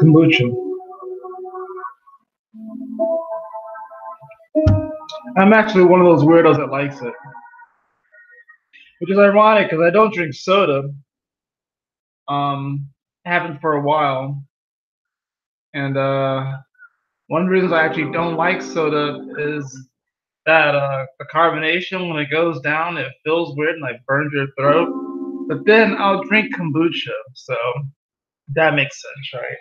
Kombucha. I'm actually one of those weirdos that likes it, which is ironic because I don't drink soda. Haven't for a while, and one of the reasons I actually don't like soda is that the carbonation, when it goes down, it feels weird and like burns your throat. But then I'll drink kombucha, so that makes sense, right?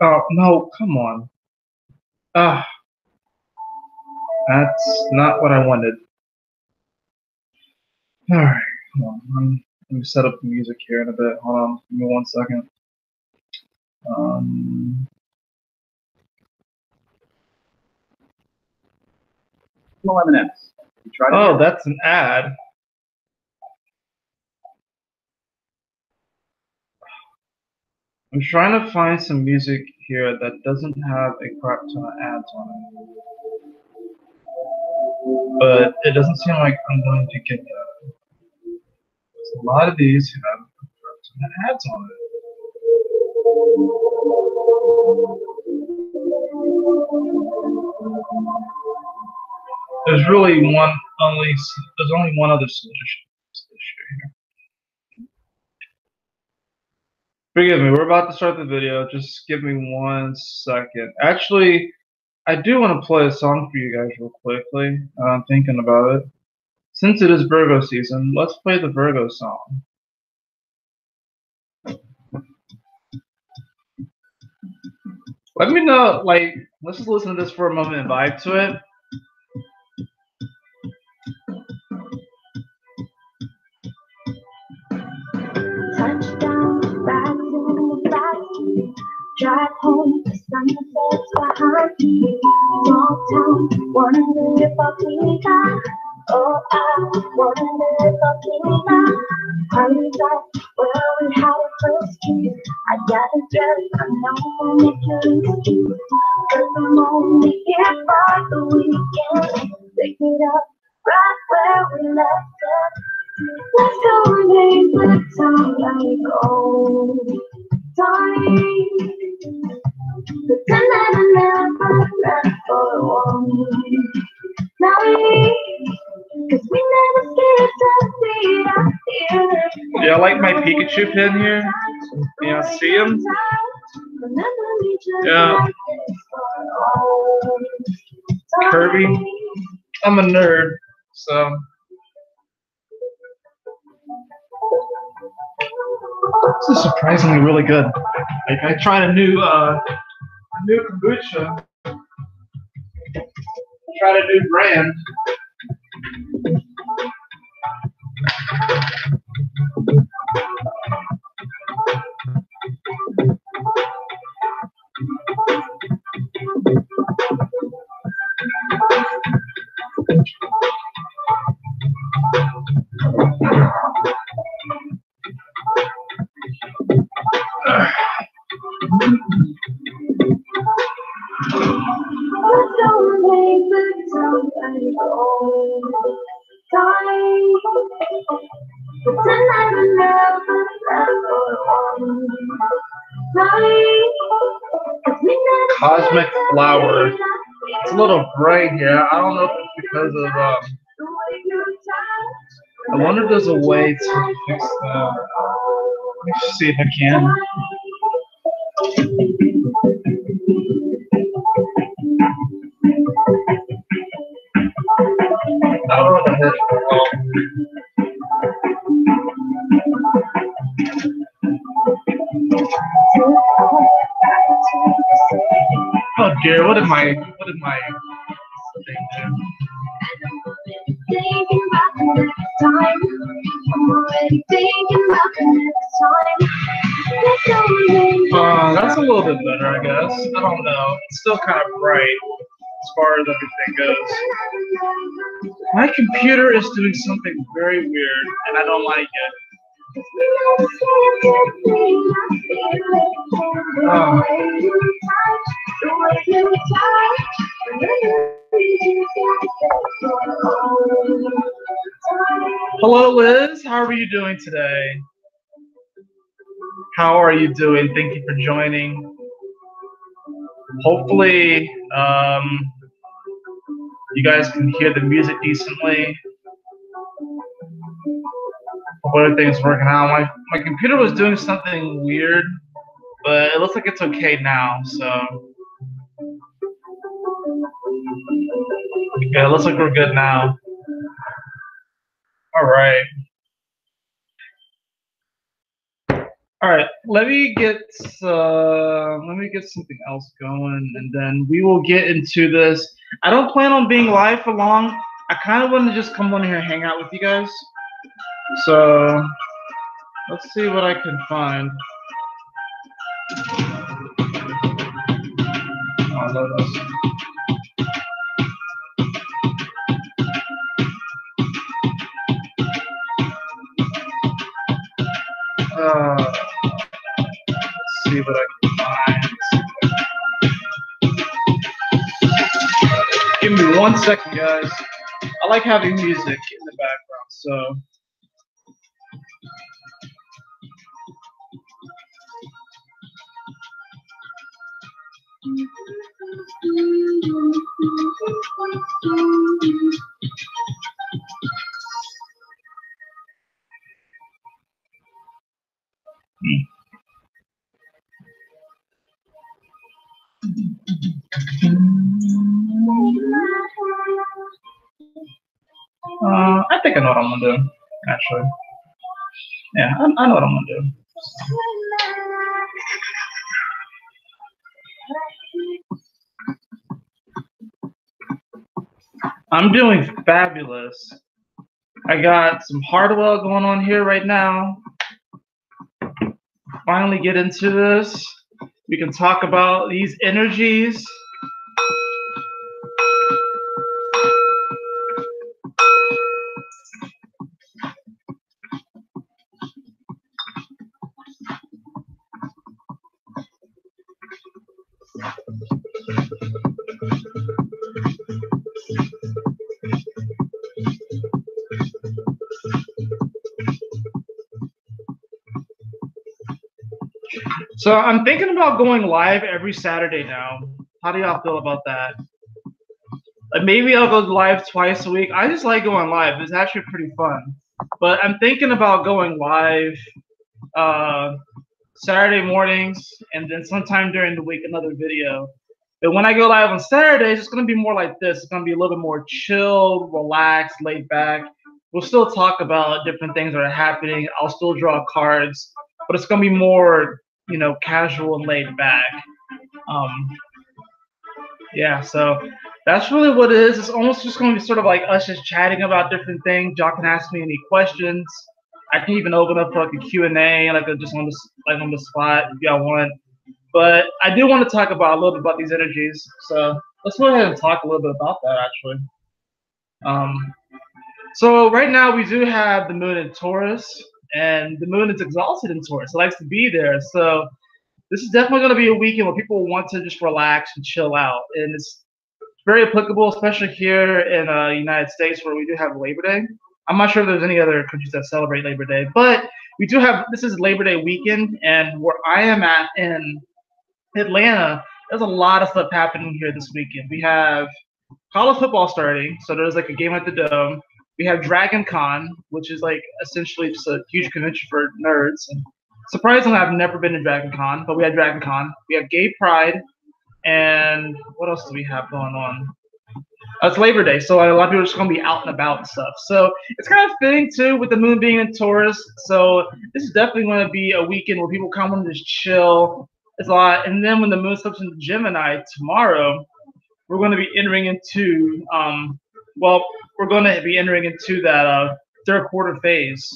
Oh no, come on. Ah, that's not what I wanted. All right, hold on. Let me set up the music here in a bit. Hold on, give me 1 second. M&Ms. Oh, that's an ad. I'm trying to find some music here that doesn't have a crap ton of ads on it. But it doesn't seem like I'm going to get that. A lot of these have a crap ton of ads on it. There's only one other solution to this issue here. Forgive me, we're about to start the video. Just give me 1 second. Actually, I do want to play a song for you guys real quickly. I'm thinking about it. Since it is Virgo season, let's play the Virgo song. Let me know, like, let's just listen to this for a moment and vibe to it. Touchdown, back in the backseat. Drive home, the sunsets behind me. Small town, wonder if I'll be back. Oh, I wonder if I'll be back. Honey, back where we had our first kiss. I got a dress, I know I'll make you excuse. Cause I'm only here for the weekend. Pick it up right where we left it. Let's go and make the time like old time. Pretend that I never left for one night. Cause we never skipped a beat out here. Yeah, I like my Pikachu pin here. Yeah, see him? Yeah. Kirby. I'm a nerd, so. This is surprisingly really good. Like, I tried a new kombucha. Tried a new brand. Cosmic flower. It's a little bright here. I don't know if it's because of I wonder if there's a way to fix that. Let me see if I can. I don't know what the heck it's called. Oh dear, what did my thing do? Thinking about the next time. I'm already thinking about the next time. That's a little bit better, I guess. I don't know. It's still kind of bright as far as everything goes. My computer is doing something very weird, and I don't like it. Hello, Liz. How are you doing today? How are you doing? Thank you for joining. Hopefully, you guys can hear the music decently. Hope everything's working out. My computer was doing something weird, but it looks like it's okay now. So, yeah, it looks like we're good now. All right. All right, let me get something else going, and then we will get into this. I don't plan on being live for long. I kind of want to just come on here and hang out with you guys. So let's see what I can find. Oh, I love this. Let's see what I can find. Give me 1 second, guys. I like having music in the background, so. I think I know what I'm gonna do, actually. Yeah, I know what I'm gonna do. I'm doing fabulous. I got some Hardwell going on here right now. Finally get into this. We can talk about these energies. So I'm thinking about going live every Saturday now. How do y'all feel about that? Like maybe I'll go live twice a week. I just like going live. It's actually pretty fun. But I'm thinking about going live Saturday mornings and then sometime during the week another video. But when I go live on Saturdays, it's going to be more like this. It's going to be a little bit more chilled, relaxed, laid back. We'll still talk about different things that are happening. I'll still draw cards, but it's going to be more, you know, casual and laid back. Yeah, so that's really what it is. It's almost just going to be sort of like us just chatting about different things. Y'all can ask me any questions. I can even open up for like a Q&A, like just on the spot if y'all want. But I do want to talk about a little bit about these energies. So let's go ahead and talk a little bit about that actually. So right now we do have the moon in Taurus, and the moon is exalted in Taurus. It likes to be there. So this is definitely going to be a weekend where people want to just relax and chill out. And it's very applicable, especially here in the United States where we do have Labor Day. I'm not sure if there's any other countries that celebrate Labor Day, but we do have, this is Labor Day weekend, and where I am at in Atlanta, there's a lot of stuff happening here this weekend. We have college football starting, so there's like a game at the Dome. We have Dragon Con, which is like essentially just a huge convention for nerds. And surprisingly, I've never been to Dragon Con, but we had Dragon Con. We have Gay Pride, and what else do we have going on? It's Labor Day, so a lot of people are just going to be out and about and stuff. So it's kind of fitting, too, with the moon being in Taurus. So this is definitely going to be a weekend where people come and just chill. It's a lot. And then when the moon slips into Gemini tomorrow, we're going to be entering into, we're going to be entering into that third quarter phase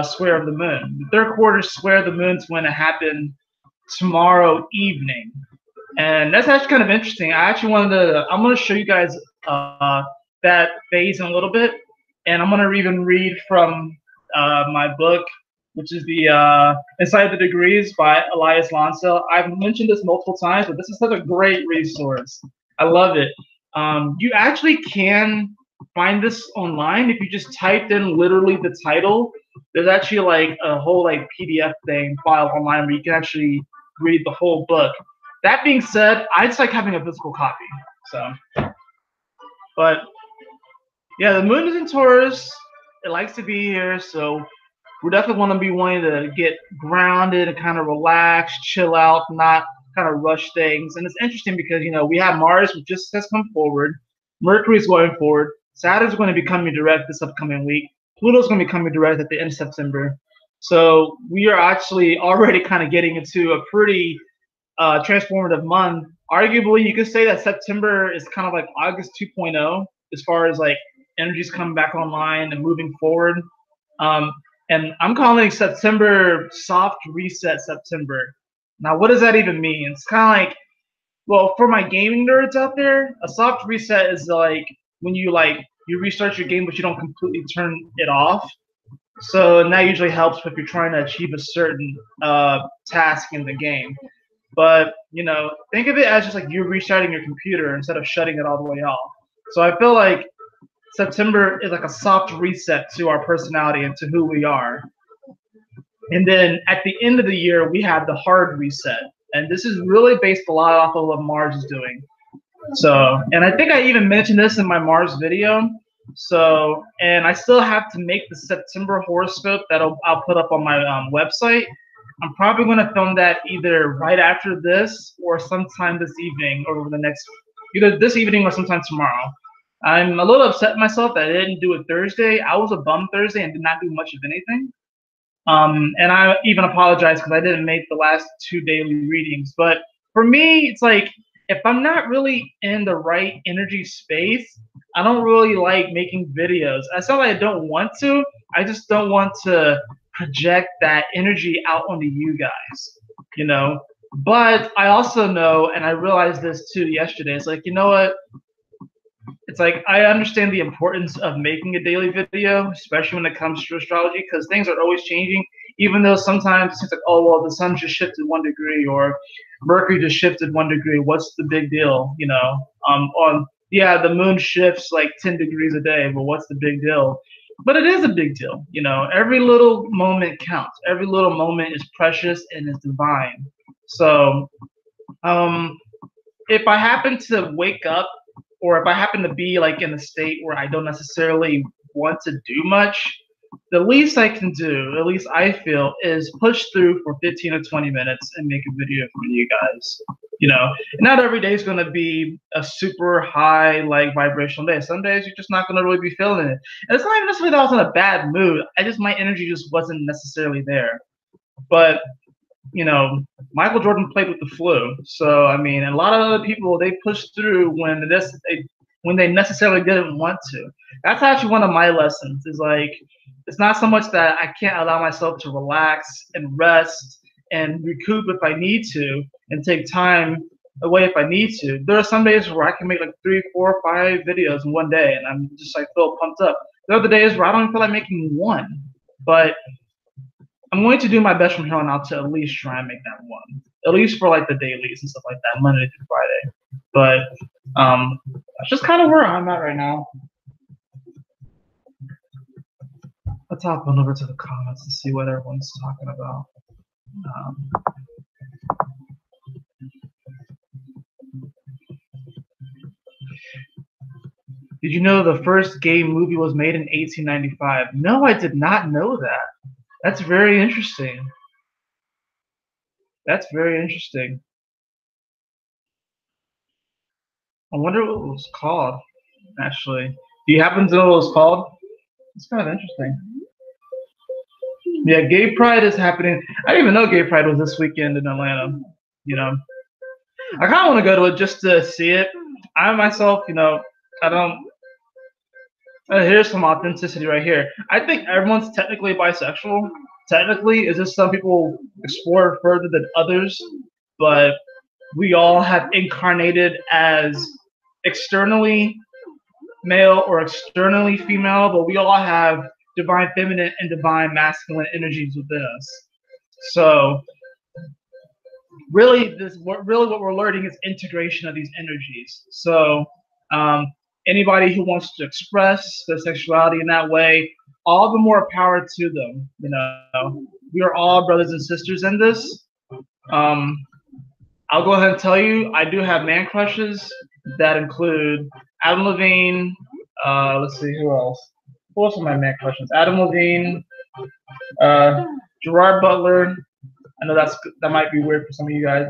square of the moon. The third quarter square of the moon is going to happen tomorrow evening. And that's actually kind of interesting. I'm going to show you guys that phase in a little bit. And I'm going to even read from my book, which is the Inside the Degrees by Elias Lonsdale. I've mentioned this multiple times, but this is such a great resource. I love it. You actually can find this online, if you just typed in literally the title, there's actually like a whole like PDF thing file online where you can actually read the whole book. That being said, I just like having a physical copy. So, but yeah, the moon is in Taurus. It likes to be here, so we're definitely going to be wanting to get grounded and kind of relax, chill out, not kind of rush things. And it's interesting because, you know, we have Mars, which just has come forward. Mercury's going forward. Saturn's going to be coming direct this upcoming week. Pluto's going to be coming direct at the end of September. So we are actually already kind of getting into a pretty transformative month. Arguably, you could say that September is kind of like August 2.0 as far as like energies coming back online and moving forward. And I'm calling September soft reset September. Now, what does that even mean? It's kind of like, well, for my gaming nerds out there, a soft reset is like when you restart your game, but you don't completely turn it off. So, and that usually helps if you're trying to achieve a certain task in the game. But, you know, think of it as just like you're restarting your computer instead of shutting it all the way off. So I feel like September is like a soft reset to our personality and to who we are. And then at the end of the year, we have the hard reset. And this is really based a lot off of what Mars is doing. So, and I think I even mentioned this in my Mars video. So, and I still have to make the September horoscope that I'll put up on my website. I'm probably going to film that either right after this or sometime this evening or over the next, either this evening or sometime tomorrow. I'm a little upset myself that I didn't do it Thursday. I was a bum Thursday and did not do much of anything. And I even apologize because I didn't make the last 2 daily readings. But for me, it's like if I'm not really in the right energy space, I don't really like making videos. It's not like I don't want to. I just don't want to project that energy out onto you guys, you know. But I also know, and I realized this too yesterday, it's like, you know what? It's like I understand the importance of making a daily video, especially when it comes to astrology, because things are always changing. Even though sometimes it's like, oh well, the sun just shifted 1 degree, or Mercury just shifted 1 degree. What's the big deal? You know, yeah, the moon shifts like 10 degrees a day, but what's the big deal? But it is a big deal. You know, every little moment counts. Every little moment is precious and is divine. So, if I happen to wake up, or if I happen to be like in a state where I don't necessarily want to do much, the least I can do, at least I feel, is push through for 15 or 20 minutes and make a video for you guys. You know, not every day is going to be a super high, like, vibrational day. Some days you're just not going to really be feeling it. And it's not even necessarily that I was in a bad mood. My energy just wasn't necessarily there. But you know, Michael Jordan played with the flu. So I mean, a lot of other people, they pushed through when they necessarily didn't want to. That's actually one of my lessons. Is like, it's not so much that I can't allow myself to relax and rest and recoup if I need to, and take time away if I need to. There are some days where I can make like 3, 4, 5 videos in one day, and I'm just like feel pumped up. There are other days where I don't feel like making one, but I'm going to do my best from here on out to at least try and make that one, at least for like the dailies and stuff like that, Monday through Friday. But that's just kind of where I'm at right now. Let's hop on over to the comments and see what everyone's talking about. Did you know the first gay movie was made in 1895? No, I did not know that. That's very interesting. That's very interesting. I wonder what it was called, actually. Do you happen to know what it was called? It's kind of interesting. Yeah, Gay Pride is happening. I didn't even know Gay Pride was this weekend in Atlanta. You know, I kind of want to go to it just to see it. I myself, you know, I don't. Here's some authenticity right here. I think everyone's technically bisexual. Technically, it's just some people explore further than others, but we all have incarnated as externally male or externally female, but we all have divine feminine and divine masculine energies within us. So really what we're learning is integration of these energies. So anybody who wants to express their sexuality in that way, all the more power to them. You know, we are all brothers and sisters in this. I'll go ahead and tell you, I do have man crushes that include Adam Levine. Let's see, who else? Who else are my man crushes? Adam Levine, Gerard Butler. I know that might be weird for some of you guys.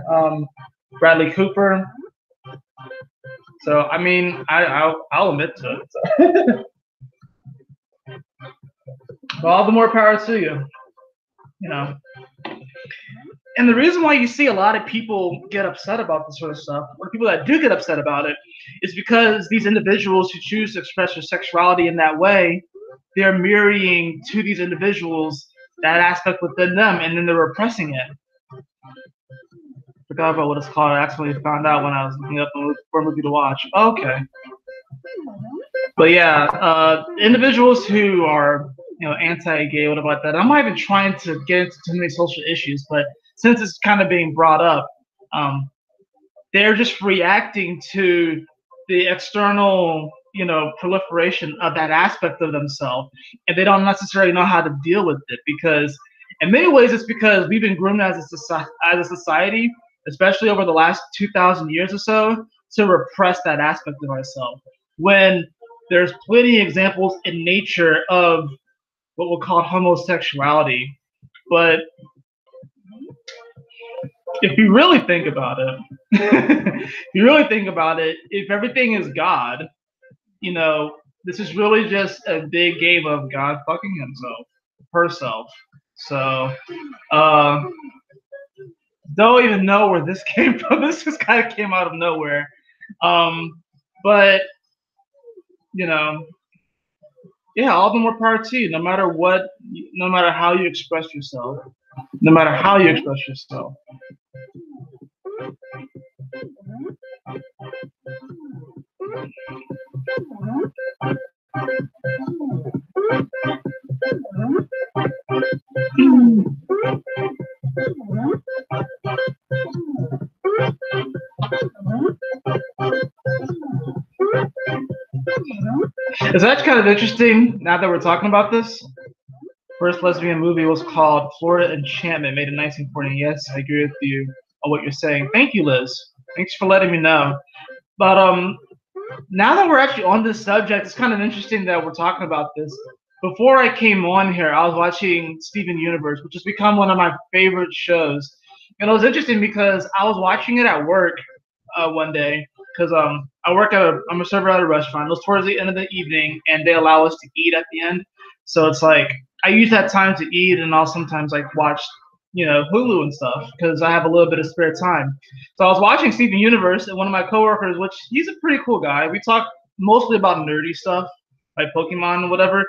Bradley Cooper. So I mean, I'll admit to it. So. But all the more power to you. You know. And the reason why you see a lot of people get upset about this sort of stuff, or people that do get upset about it, is because these individuals who choose to express their sexuality in that way, they're mirroring to these individuals that aspect within them, and then they're repressing it. Forgot about what it's called. I actually found out when I was looking up for a movie to watch. Okay. But yeah, individuals who are, you know, anti-gay, whatever like that. I'm not even trying to get into too many social issues, but since it's kind of being brought up, they're just reacting to the external, you know, proliferation of that aspect of themselves, and they don't necessarily know how to deal with it, because in many ways it's because we've been groomed as a society, especially over the last 2,000 years or so, to repress that aspect of ourselves. When there's plenty of examples in nature of what we'll call homosexuality, but if you really think about it, if everything is God, you know, this is really just a big game of God fucking himself, herself. So, don't even know where this came from. This just kind of came out of nowhere. But, you know, yeah, all the more power to you, no matter what, no matter how you express yourself. No matter how you express yourself. It's actually kind of interesting now that we're talking about this. First lesbian movie was called Florida Enchantment, made in 1940. Yes, I agree with you on what you're saying. Thank you, Liz. Thanks for letting me know. But now that we're actually on this subject, it's kind of interesting that we're talking about this. Before I came on here, I was watching Steven Universe, which has become one of my favorite shows. And it was interesting because I was watching it at work one day, because I'm a server at a restaurant. It was towards the end of the evening, and they allow us to eat at the end. So it's like I use that time to eat, and I'll sometimes like watch, you know, Hulu and stuff, because I have a little bit of spare time. So I was watching Steven Universe, and one of my coworkers, which he's a pretty cool guy, we talk mostly about nerdy stuff, like Pokemon and whatever,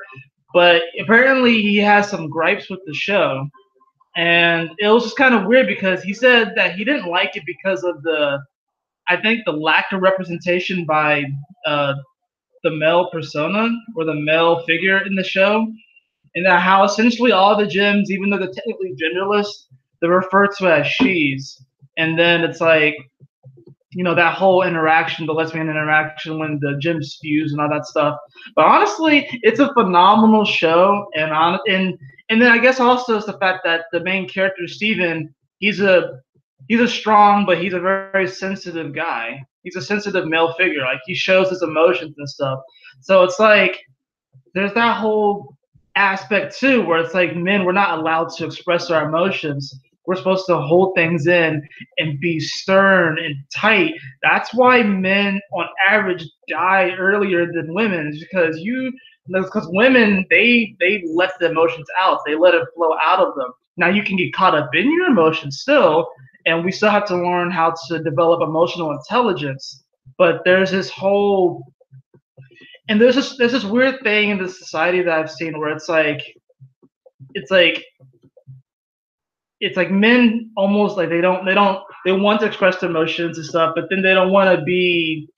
but apparently he has some gripes with the show. And it was just kind of weird because he said that he didn't like it because of I think the lack of representation by the male persona or the male figure in the show, and that how essentially all the gyms, even though they're technically genderless, they're referred to as she's. And then it's like, you know, that whole interaction, the lesbian interaction when the gym spews and all that stuff. But honestly, it's a phenomenal show, and then I guess also it's the fact that the main character, Steven, he's a strong, but he's a very, very sensitive guy. He's a sensitive male figure. Like, he shows his emotions and stuff. So it's like there's that whole aspect too, where it's like, men, we're not allowed to express our emotions. We're supposed to hold things in and be stern and tight. That's why men, on average, die earlier than women, because women, they let the emotions out. They let it flow out of them. Now you can get caught up in your emotions still, and we still have to learn how to develop emotional intelligence. But there's this whole, and there's this weird thing in the society that I've seen where it's like men almost like they want to express their emotions and stuff, but then they don't want to be,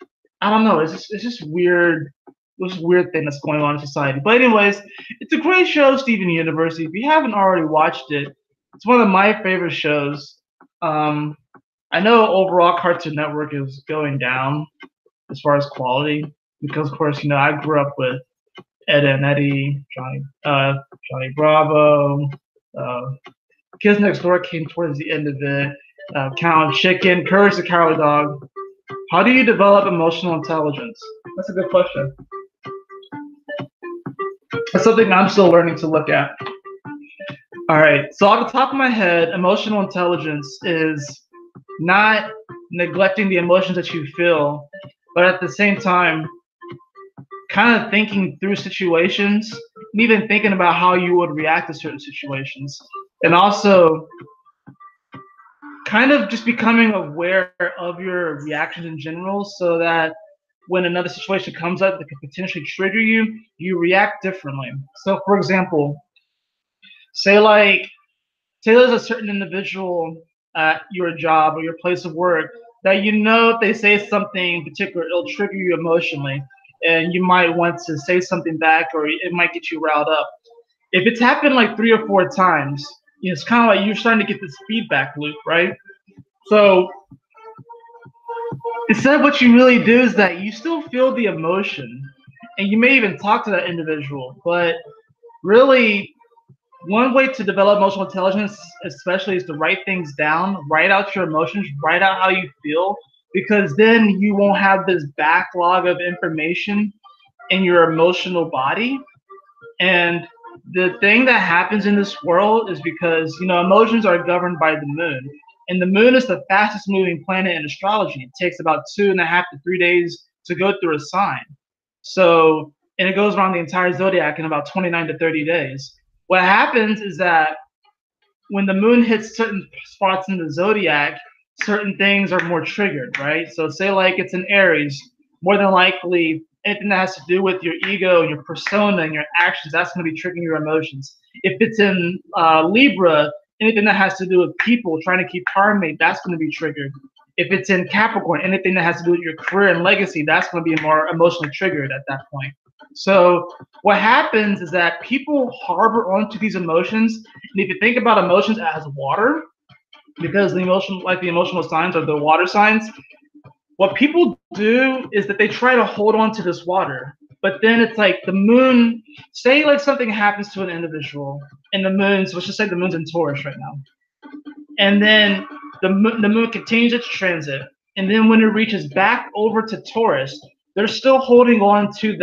I don't know, it's just weird. This weird thing that's going on in society. But anyways, it's a great show, Steven Universe. If you haven't already watched it, it's one of my favorite shows. I know overall Cartoon Network is going down as far as quality, because of course, you know, I grew up with Ed and Eddie, Johnny Bravo, Kids Next Door came towards the end of it, Count Chicken, Courage the Cowardly Dog. How do you develop emotional intelligence? That's a good question. It's something I'm still learning to look at. All right, so off the top of my head, emotional intelligence is not neglecting the emotions that you feel, but at the same time, kind of thinking through situations, and even thinking about how you would react to certain situations. And also, kind of just becoming aware of your reactions in general so that when another situation comes up that could potentially trigger you, you react differently. So, for example, say there's a certain individual at your job or your place of work that you know if they say something in particular, it'll trigger you emotionally, and you might want to say something back, or it might get you riled up. If it's happened like 3 or 4 times, you know, it's kind of like you're starting to get this feedback loop, right? So instead, what you really do is that you still feel the emotion, and you may even talk to that individual, but really, one way to develop emotional intelligence, especially, is to write things down, write out your emotions, write out how you feel, because then you won't have this backlog of information in your emotional body. And the thing that happens in this world is because, you know, emotions are governed by the moon. And the moon is the fastest moving planet in astrology. It takes about 2.5 to 3 days to go through a sign. So, and it goes around the entire zodiac in about 29 to 30 days. What happens is that when the moon hits certain spots in the zodiac, certain things are more triggered, right? So say like it's in Aries, more than likely anything that has to do with your ego, your persona, and your actions, that's going to be triggering your emotions. If it's in Libra, anything that has to do with people trying to keep harmony, that's going to be triggered. If it's in Capricorn, anything that has to do with your career and legacy, that's going to be more emotionally triggered at that point. So what happens is that people harbor onto these emotions, and if you think about emotions as water, because the emotional signs are the water signs, what people do is that they try to hold on to this water. But then it's like the moon, say like something happens to an individual, and the moon, so let's just say the moon's in Taurus right now. And then the moon continues its transit. And then when it reaches back over to Taurus, they're still holding on to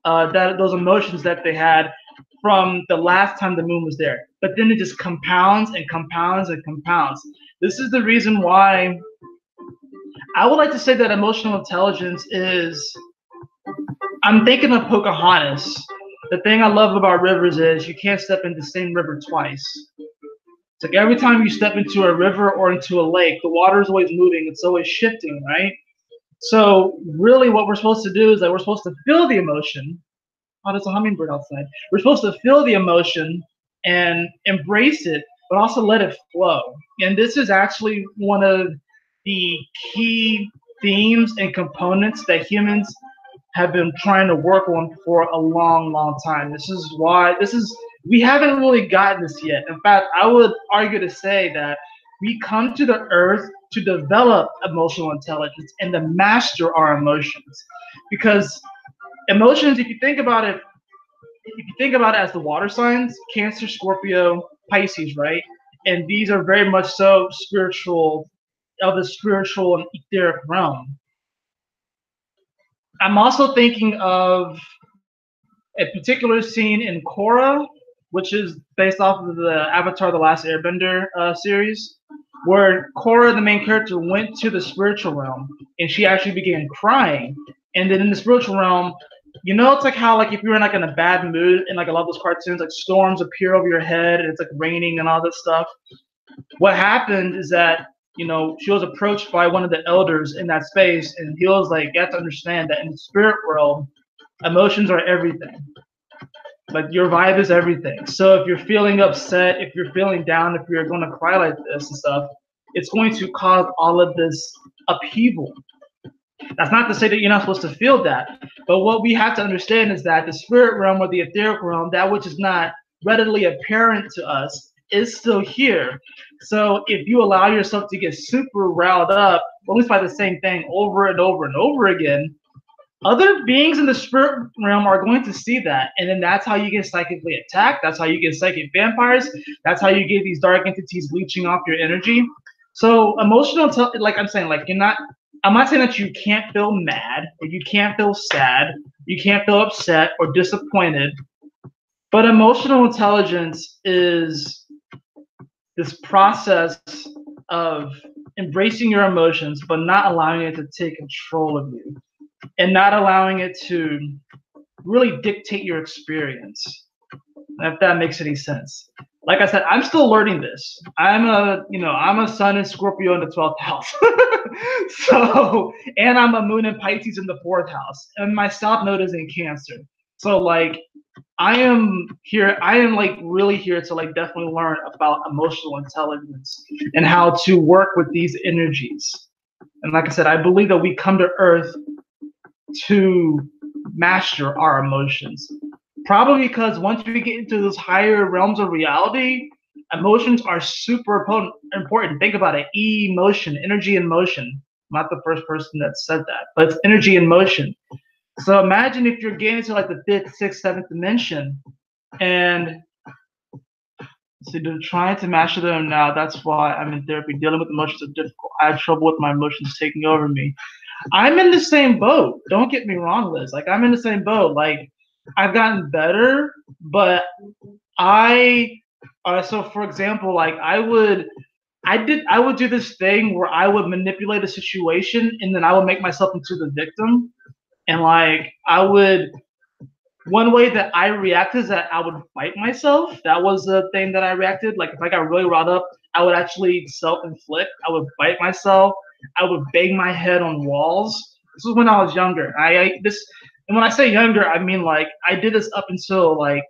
those emotions that they had from the last time the moon was there. But then it just compounds and compounds and compounds. This is the reason why I would like to say that emotional intelligence is, I'm thinking of Pocahontas. The thing I love about rivers is you can't step into the same river twice. It's like every time you step into a river or into a lake, the water is always moving. It's always shifting, right? So really what we're supposed to do is that we're supposed to feel the emotion. Oh, there's a hummingbird outside. We're supposed to feel the emotion and embrace it, but also let it flow. And this is actually one of the key themes and components that humans have been trying to work on for a long, long time. We haven't really gotten this yet. In fact, I would argue to say that we come to the earth to develop emotional intelligence and to master our emotions. Because emotions, if you think about it as the water signs, Cancer, Scorpio, Pisces, right? And these are very much so of the spiritual and etheric realm. I'm also thinking of a particular scene in Korra, which is based off of the Avatar: The Last Airbender series, where Korra, the main character, went to the spiritual realm, and she actually began crying. And then in the spiritual realm, you know, it's like how, like, if you're in like in a bad mood, and like a lot of those cartoons, like storms appear over your head, and it's like raining and all this stuff. What happened is that, you know, she was approached by one of the elders in that space, and he was like, you have to understand that in the spirit world, emotions are everything. Like, your vibe is everything. So if you're feeling upset, if you're feeling down, if you're going to cry like this and stuff, it's going to cause all of this upheaval. That's not to say that you're not supposed to feel that, but what we have to understand is that the spirit realm or the etheric realm, that which is not readily apparent to us, is still here. So if you allow yourself to get super riled up, at least by the same thing over and over and over again, other beings in the spirit realm are going to see that, and then that's how you get psychically attacked. That's how you get psychic vampires. That's how you get these dark entities leeching off your energy. So emotional, like I'm saying, like I'm not saying that you can't feel mad or you can't feel sad, you can't feel upset or disappointed, but emotional intelligence is this process of embracing your emotions, but not allowing it to take control of you and not allowing it to really dictate your experience, if that makes any sense. Like I said, I'm still learning this. I'm a sun in Scorpio in the 12th house. So, and I'm a moon in Pisces in the 4th house. And my south node is in Cancer. So like I am like really here to like definitely learn about emotional intelligence and how to work with these energies. And like I said, I believe that we come to Earth to master our emotions. Probably because once we get into those higher realms of reality, emotions are super important. Think about it. Emotion, energy in motion. I'm not the first person that said that, but it's energy in motion. So imagine if you're getting to like the 5th, 6th, 7th dimension, and so they're trying to master them now. That's why I'm in therapy. Dealing with emotions is difficult. I have trouble with my emotions taking over me. I'm in the same boat. Don't get me wrong, Liz. Like I'm in the same boat. Like I've gotten better, but so for example, like I would do this thing where I would manipulate a situation and then I would make myself into the victim. And like one way that I reacted is that I would fight myself. That was the thing that I reacted. Like if I got really riled up, I would actually self-inflict. I would fight myself. I would bang my head on walls. This was when I was younger. And when I say younger, I mean like I did this up until like,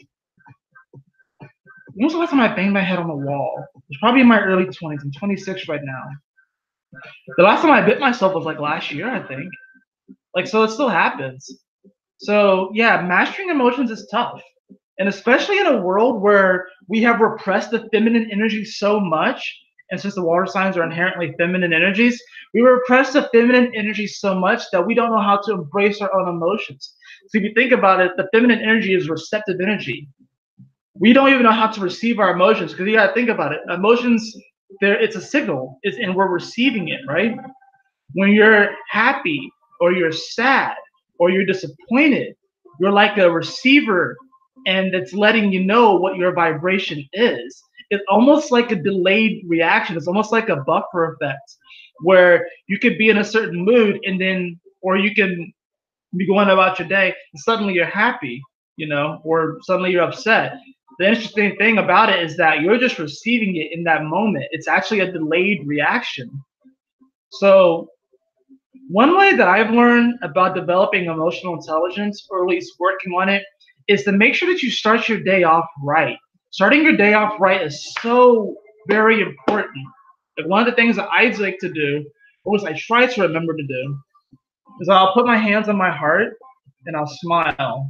when was the last time I banged my head on the wall? It was probably in my early 20s. I'm 26 right now. The last time I bit myself was like last year, I think. Like, so it still happens. So yeah, mastering emotions is tough. And especially in a world where we have repressed the feminine energy so much, and since the water signs are inherently feminine energies, we repress the feminine energy so much that we don't know how to embrace our own emotions. So if you think about it, the feminine energy is receptive energy. We don't even know how to receive our emotions because you gotta think about it. Emotions, it's a signal, and we're receiving it, right? When you're happy or you're sad or you're disappointed, you're like a receiver and it's letting you know what your vibration is. It's almost like a delayed reaction. It's almost like a buffer effect where you could be in a certain mood and then, or you can be going about your day and suddenly you're happy, or suddenly you're upset. The interesting thing about it is that you're just receiving it in that moment. It's actually a delayed reaction. So one way that I've learned about developing emotional intelligence, or at least working on it, is to make sure that you start your day off right. Starting your day off right is so very important. Like one of the things that I like to do, or I try to remember to do, is I'll put my hands on my heart and I'll smile.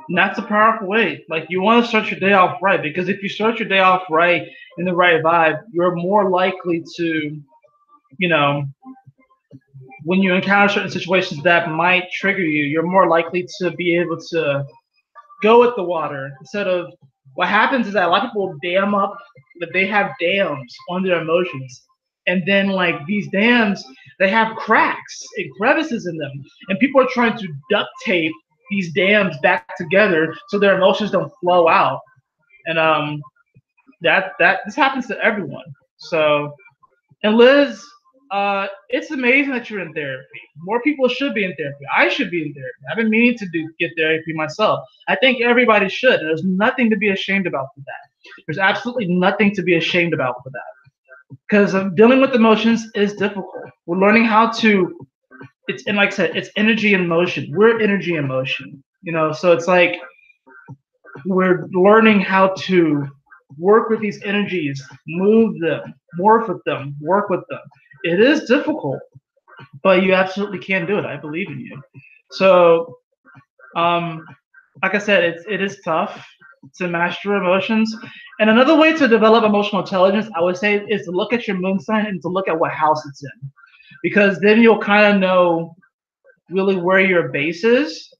And that's a powerful way. Like you want to start your day off right, because if you start your day off right in the right vibe, you're more likely to, when you encounter certain situations that might trigger you, you're more likely to be able to go with the water instead of, what happens is that a lot of people dam up, that they have dams on their emotions. And then like these dams, they have cracks and crevices in them. And people are trying to duct tape these dams back together so their emotions don't flow out. And this happens to everyone. So, and Liz, it's amazing that you're in therapy. More people should be in therapy. I should be in therapy. I've been meaning to get therapy myself. I think everybody should. There's nothing to be ashamed about for that. There's absolutely nothing to be ashamed about for that. Because dealing with emotions is difficult. We're learning how to, and like I said, it's energy in motion. We're energy in motion. So it's like we're learning how to work with these energies, move them, morph with them, work with them. It is difficult, but you absolutely can do it. I believe in you. So, like I said, it is tough. to master emotions. And another way to develop emotional intelligence, I would say, is to look at your moon sign and to look at what house it's in, because then you'll kind of know really where your base is.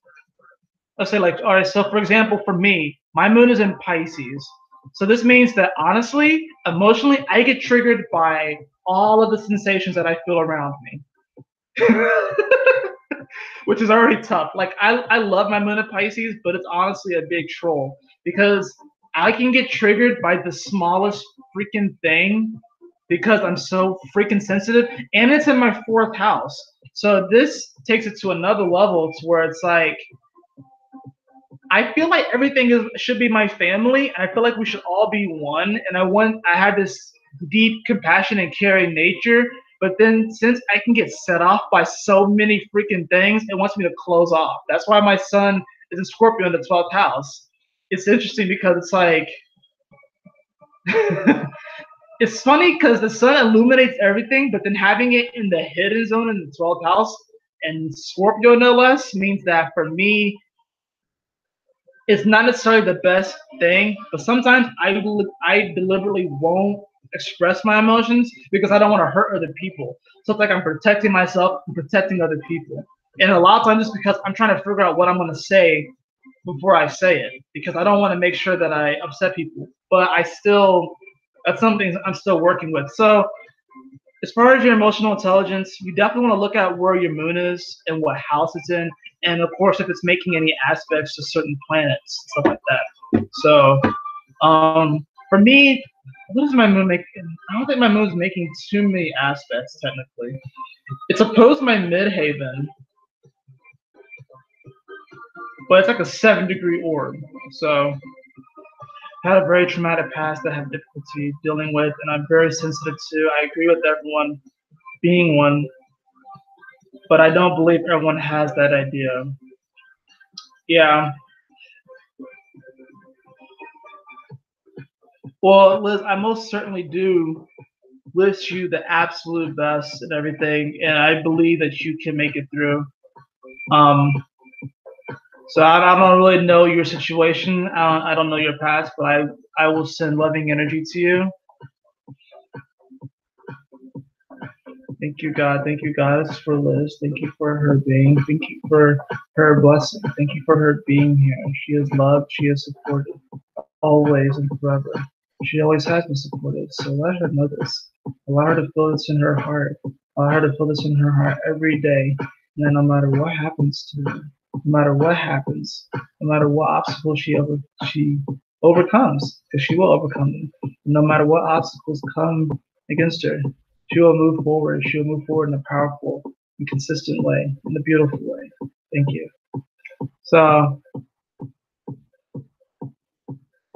Let's say, like, all right, so for example, for me, my moon is in Pisces. So this means that honestly, emotionally, I get triggered by all of the sensations that I feel around me. Which is already tough. Like I love my moon in Pisces, but it's honestly a big troll because I can get triggered by the smallest freaking thing because I'm so freaking sensitive, and it's in my fourth house. So this takes it to another level to where it's like I feel like everything should be my family, and I feel like we should all be one. And I had this deep compassion and caring nature, but then since I can get set off by so many freaking things, it wants me to close off. That's why my sun is in Scorpio in the 12th house. It's interesting because it's like it's funny because the sun illuminates everything, but then having it in the hidden zone in the 12th house and Scorpio no less means that for me it's not necessarily the best thing, but sometimes I deliberately won't express my emotions because I don't want to hurt other people. So it's like I'm protecting myself and protecting other people. And a lot of times it's because I'm trying to figure out what I'm going to say before I say it because I don't want to make sure that I upset people. But that's something I'm still working with. So as far as your emotional intelligence, you definitely want to look at where your moon is and what house it's in, and of course if it's making any aspects to certain planets, stuff like that. So for me, what is my moon making? I don't think my moon's making too many aspects technically. It's opposed my midhaven, but it's like a 7-degree orb. So I had a very traumatic past that I have difficulty dealing with, and I'm very sensitive to. I agree with everyone being one, but I don't believe everyone has that idea. Yeah. Well, Liz, I most certainly do wish you the absolute best and everything, and I believe that you can make it through. Um, so I don't really know your situation. I don't know your past, but I will send loving energy to you. Thank you, God. Thank you, Goddess, for Liz. Thank you for her being. Thank you for her blessing. Thank you for her being here. She is loved. She is supported always and forever. She always has been supported. So let her know this. Allow her to feel this in her heart. Allow her to feel this in her heart every day. And no matter what happens to her, no matter what happens, no matter what obstacles she overcomes, because she will overcome them. No matter what obstacles come against her, she will move forward. She will move forward in a powerful and consistent way, in a beautiful way. Thank you. So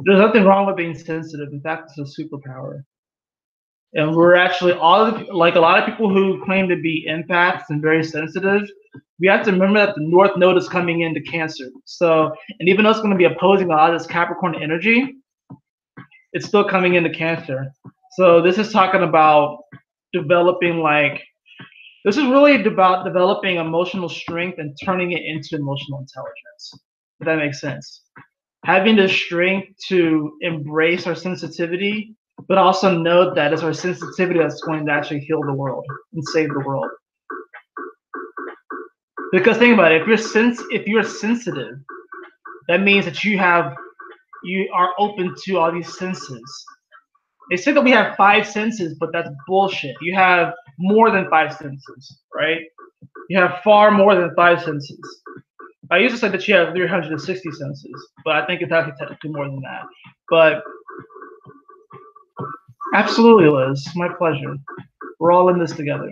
there's nothing wrong with being sensitive. In fact, it's a superpower. And we're actually like a lot of people who claim to be empaths and very sensitive. We have to remember that the North Node is coming into Cancer. So, and even though it's going to be opposing a lot of this Capricorn energy, it's still coming into Cancer. So this is talking about developing this is really about developing emotional strength and turning it into emotional intelligence. If that makes sense. Having the strength to embrace our sensitivity, but also know that it's our sensitivity that's going to actually heal the world and save the world. Because think about it, if you're sensitive, that means that you are open to all these senses. They say that we have 5 senses, but that's bullshit. You have more than 5 senses, right? You have far more than 5 senses. I used to say that you have 360 senses, but I think it's actually technically more than that. But absolutely, Liz, my pleasure. We're all in this together.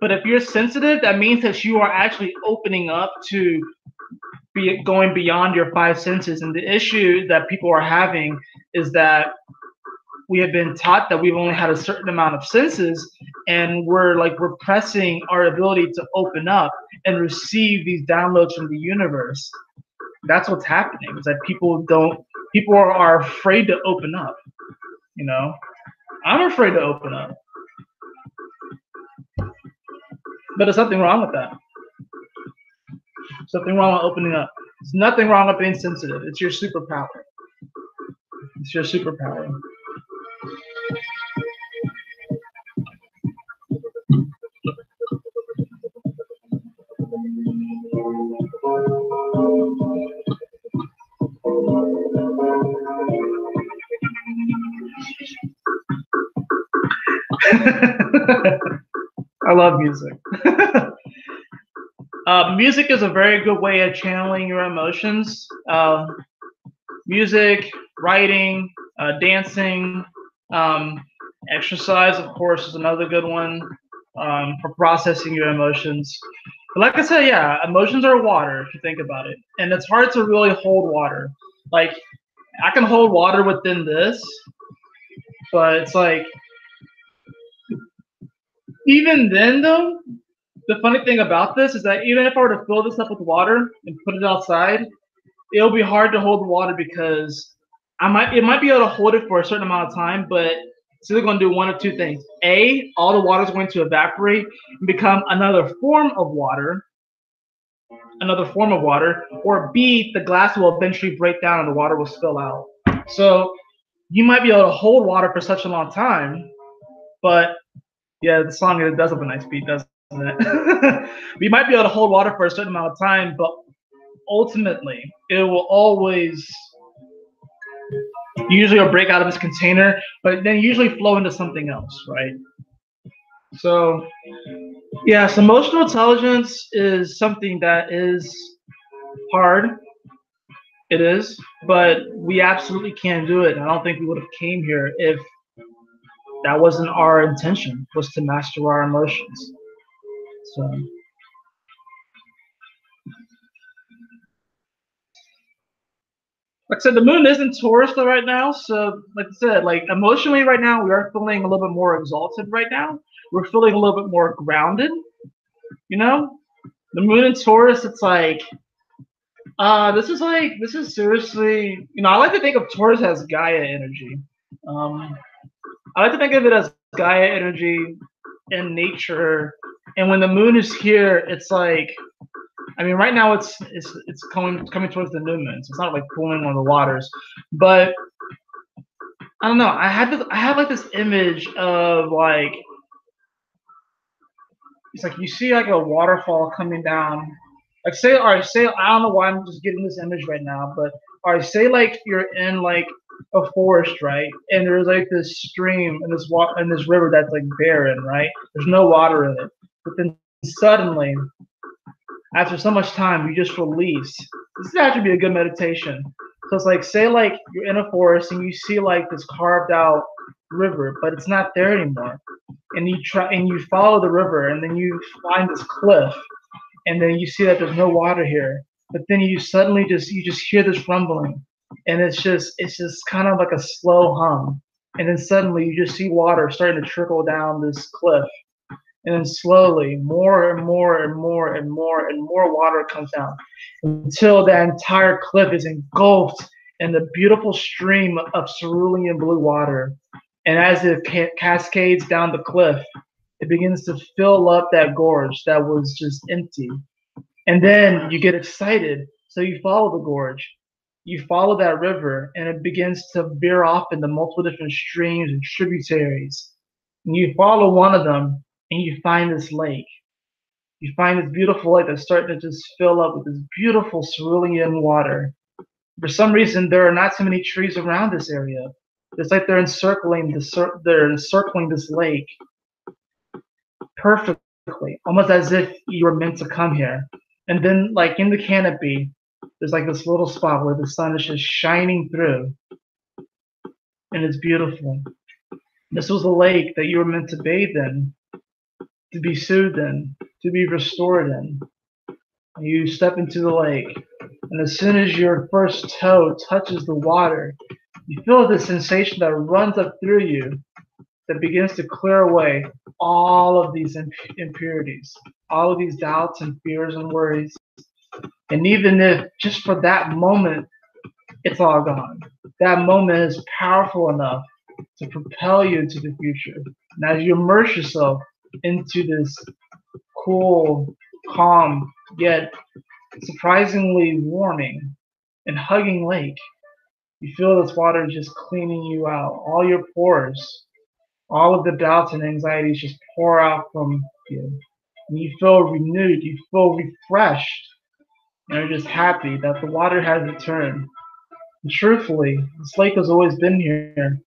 But if you're sensitive, that means that you are actually opening up to going beyond your 5 senses. And the issue that people are having is that we have been taught that we've only had a certain amount of senses, and we're like repressing our ability to open up and receive these downloads from the universe. That's what's happening, is that people are afraid to open up. You know, I'm afraid to open up, but there's something wrong with that. Something wrong with opening up. There's nothing wrong with being sensitive. It's your superpower. It's your superpower. I love music. Music is a very good way of channeling your emotions. Music, writing, dancing, exercise, of course, is another good one for processing your emotions. But like I said, yeah, emotions are water if you think about it. And it's hard to really hold water. Like, I can hold water within this, but it's like, even then though, the funny thing about this is that even if I were to fill this up with water and put it outside, it'll be hard to hold the water because it might be able to hold it for a certain amount of time, but it's either going to do one of two things. A, all the water is going to evaporate and become another form of water, or B, the glass will eventually break down and the water will spill out. So you might be able to hold water for such a long time, but yeah, the song does have a nice beat, doesn't it? We might be able to hold water for a certain amount of time, but ultimately it will always usually will break out of this container, but then usually flow into something else, right? So yes, emotional intelligence is something that is hard. It is, but we absolutely can do it. I don't think we would have came here if that wasn't our intention, was to master our emotions. So like I said, the moon is in Taurus though right now. So like I said, like emotionally right now, we are feeling a little bit more exalted right now. We're feeling a little bit more grounded. You know, the moon in Taurus, it's like, this is seriously, I like to think of Taurus as Gaia energy. I like to think of it as Gaia energy in nature. And when the moon is here, it's like, right now it's coming towards the new moon, so it's not like cooling on the waters. But I don't know. I have like this image of like, it's like you see like a waterfall coming down. Like say I don't know why I'm just getting this image right now, but say like you're in like a forest, right? And there's like this stream and this river that's like barren, right? There's no water in it. But then suddenly, after so much time, you just release. This would actually be a good meditation. So it's like, say like you're in a forest and you see like this carved out river, but it's not there anymore. And you follow the river, and then you find this cliff, and then you see that there's no water here. But then you suddenly just hear this rumbling, and it's just kind of like a slow hum. And then suddenly you just see water starting to trickle down this cliff. And then slowly, more and more and more and more and more water comes down until the entire cliff is engulfed in the beautiful stream of cerulean blue water. And as it cascades down the cliff, it begins to fill up that gorge that was just empty. And then you get excited, so you follow the gorge. You follow that river, and it begins to veer off into multiple different streams and tributaries. And you follow one of them, and you find this lake. You find this beautiful lake that's starting to just fill up with this beautiful cerulean water. For some reason, there are not so many trees around this area. It's like they're encircling this lake perfectly, almost as if you were meant to come here. And then, like in the canopy, there's like this little spot where the sun is just shining through, and it's beautiful. This was a lake that you were meant to bathe in, to be soothed in, to be restored in. You step into the lake, and as soon as your first toe touches the water, you feel this sensation that runs up through you that begins to clear away all of these impurities, all of these doubts and fears and worries. And even if just for that moment, it's all gone, that moment is powerful enough to propel you into the future. And as you immerse yourself into this cool, calm, yet surprisingly warming and hugging lake. You feel this water just cleaning you out. All your pores, all of the doubts and anxieties just pour out from you. And you feel renewed, you feel refreshed, and you're just happy that the water has returned. And truthfully, this lake has always been here.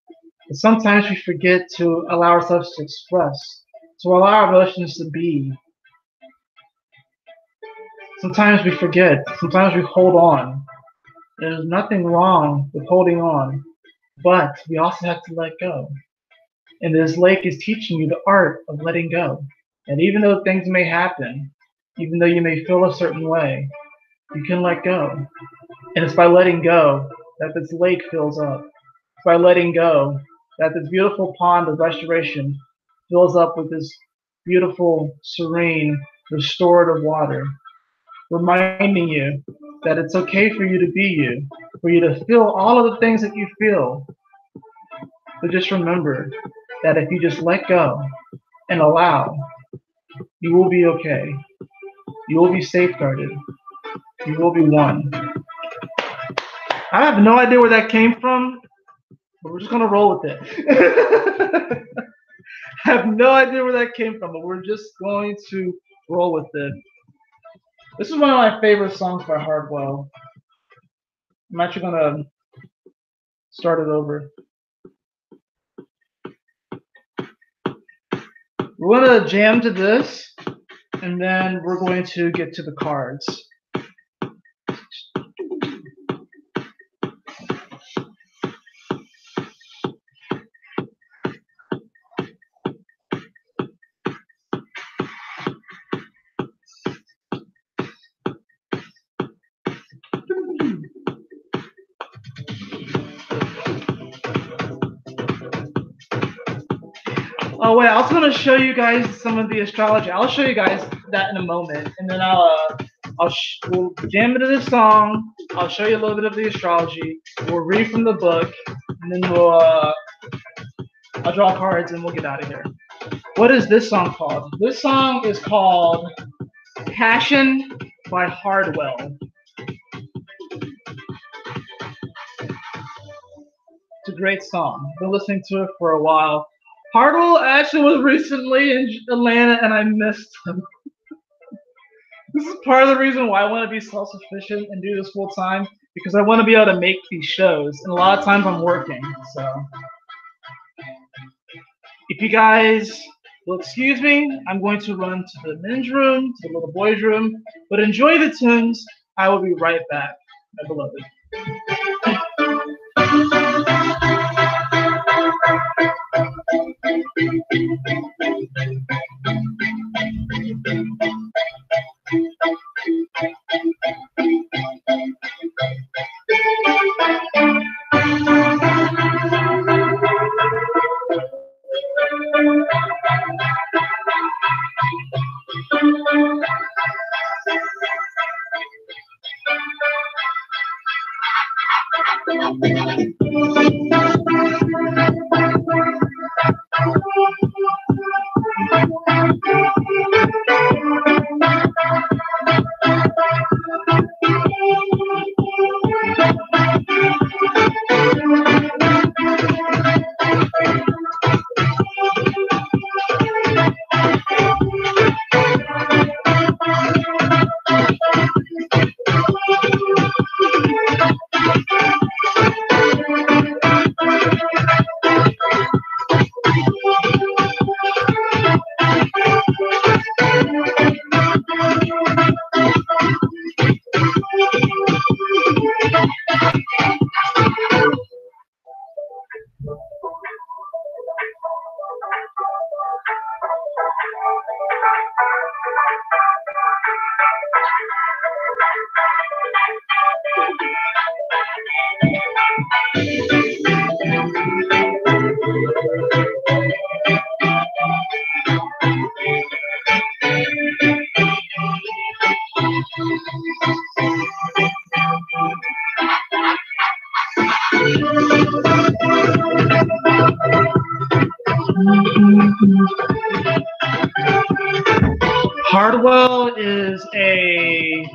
But sometimes we forget to allow ourselves to express, to allow our emotions to be. Sometimes we forget, sometimes we hold on. There's nothing wrong with holding on, but we also have to let go. And this lake is teaching you the art of letting go. And even though things may happen, even though you may feel a certain way, you can let go. And it's by letting go that this lake fills up. It's by letting go that this beautiful pond of restoration fills up with this beautiful, serene, restorative water, reminding you that it's okay for you to be you, for you to feel all of the things that you feel. But just remember that if you just let go and allow, you will be okay. You will be safeguarded. You will be one. I have no idea where that came from, but we're just going to roll with it. I have no idea where that came from, but we're just going to roll with it. This is one of my favorite songs by Hardwell. I'm actually going to start it over. We're going to jam to this, and then we're going to get to the cards. Oh wait, I was gonna show you guys some of the astrology. I'll show you guys that in a moment, and then we'll jam into this song. I'll show you a little bit of the astrology. We'll read from the book, and then I'll draw cards, and we'll get out of here. What is this song called? This song is called "Passion" by Hardwell. It's a great song. I've been listening to it for a while. Hardwell actually was recently in Atlanta, and I missed him. This is part of the reason why I want to be self-sufficient and do this full time, because I want to be able to make these shows, and a lot of times I'm working. So, if you guys will excuse me, I'm going to run to the men's room, to the little boys' room, but enjoy the tunes. I will be right back, my beloved. Hardwell is a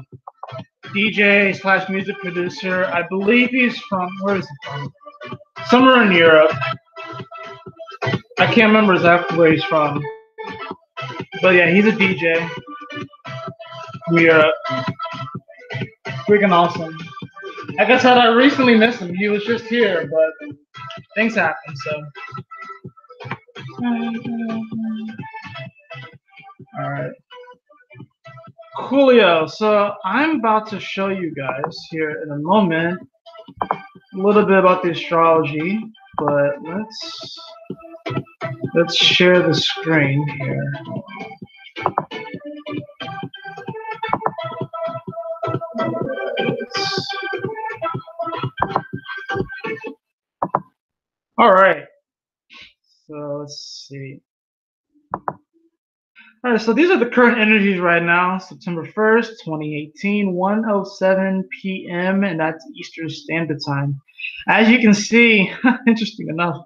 DJ slash music producer. I believe he's from, where is he from? Somewhere in Europe. I can't remember exactly where he's from. But yeah, he's a DJ from Europe. Freaking awesome. Like I said, I recently missed him. He was just here, but things happen, so. Alright. Coolio. So I'm about to show you guys here in a moment a little bit about the astrology, but let's share the screen here. All right. So let's see. All right, so these are the current energies right now, September 1st, 2018, 1:07 p.m., and that's Eastern Standard Time. As you can see, interesting enough,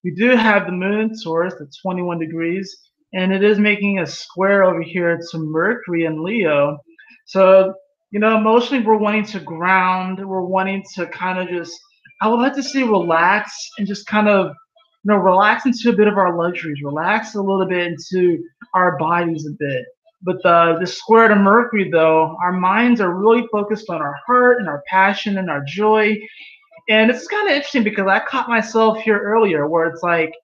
we do have the moon Taurus at 21 degrees, and it is making a square over here to Mercury and Leo. So, you know, emotionally, we're wanting to ground, we're wanting to kind of just, I would like to say relax and just kind of, you know, relax into a bit of our luxuries, relax a little bit into our bodies a bit. But the square to Mercury, though, our minds are really focused on our heart and our passion and our joy. And it's kind of interesting because I caught myself here earlier where it's like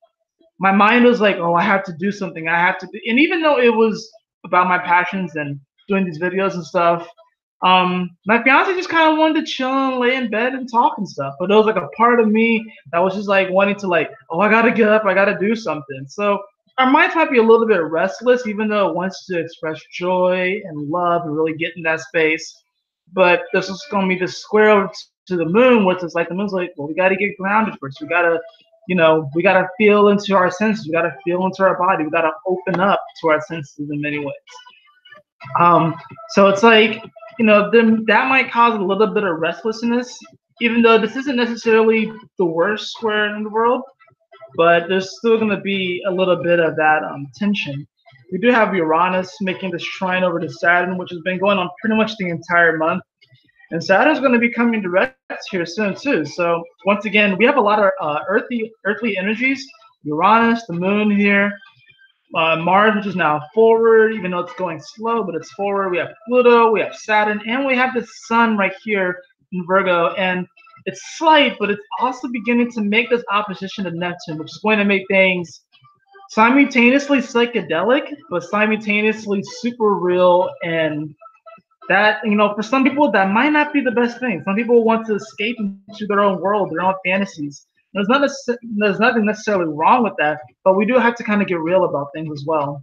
my mind was like, oh, I have to do something. I have to do. And even though it was about my passions and doing these videos and stuff, my fiance just kind of wanted to chill and lay in bed and talk and stuff. But there was like a part of me that was just like wanting to like, oh, I gotta get up, I gotta do something. So our minds might be a little bit restless, even though it wants to express joy and love and really get in that space. But this is gonna be the square over to the moon, which is like the moon's like, well, we gotta get grounded first. We gotta, you know, we gotta feel into our senses. We gotta feel into our body. We gotta open up to our senses in many ways. So it's like, you know, then that might cause a little bit of restlessness, even though this isn't necessarily the worst square in the world, but there's still going to be a little bit of that tension. We do have Uranus making this trine over to Saturn, which has been going on pretty much the entire month. And Saturn's going to be coming direct here soon, too. So once again, we have a lot of earthly energies. Uranus, the moon here. Mars, which is now forward, even though it's going slow, but it's forward. We have Pluto, we have Saturn, and we have the Sun right here in Virgo. And it's slight, but it's also beginning to make this opposition to Neptune, which is going to make things simultaneously psychedelic, but simultaneously super real. And that, you know, for some people, that might not be the best thing. Some people want to escape into their own world, their own fantasies. There's nothing necessarily wrong with that, but we do have to kind of get real about things as well.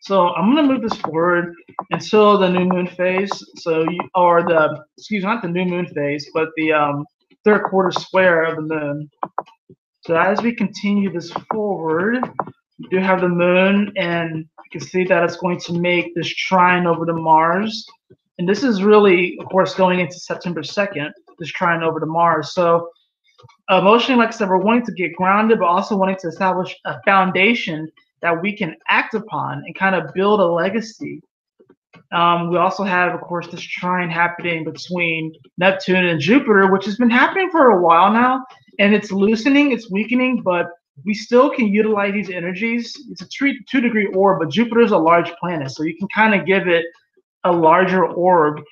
So I'm gonna move this forward until the new moon phase. So not the new moon phase, but the third quarter square of the moon. So as we continue this forward, we do have the moon, and you can see that it's going to make this trine over to Mars. And this is really, of course, going into September 2nd, this trine over to Mars. So emotionally, like I said, we're wanting to get grounded, but also wanting to establish a foundation that we can act upon and kind of build a legacy. We also have, of course, this trine happening between Neptune and Jupiter, which has been happening for a while now, and it's loosening, it's weakening, but we still can utilize these energies. It's a 2-degree orb, but Jupiter is a large planet, so you can kind of give it a larger orb.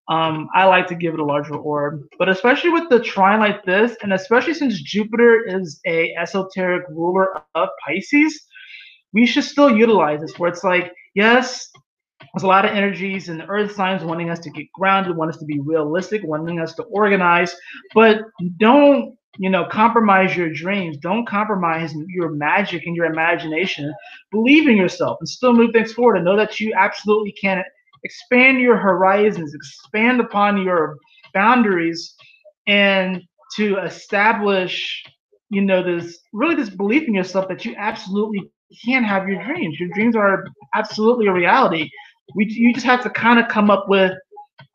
I like to give it a larger orb, but especially with the trine like this, and especially since Jupiter is a esoteric ruler of Pisces, we should still utilize this, where it's like, yes, there's a lot of energies in the earth signs wanting us to get grounded, wanting us to be realistic, wanting us to organize, but don't, you know, compromise your dreams. Don't compromise your magic and your imagination. Believe in yourself and still move things forward, and know that you absolutely can expand your horizons, expand upon your boundaries, and to establish, you know, this belief in yourself that you absolutely can have your dreams. Your dreams are absolutely a reality. You just have to kind of come up with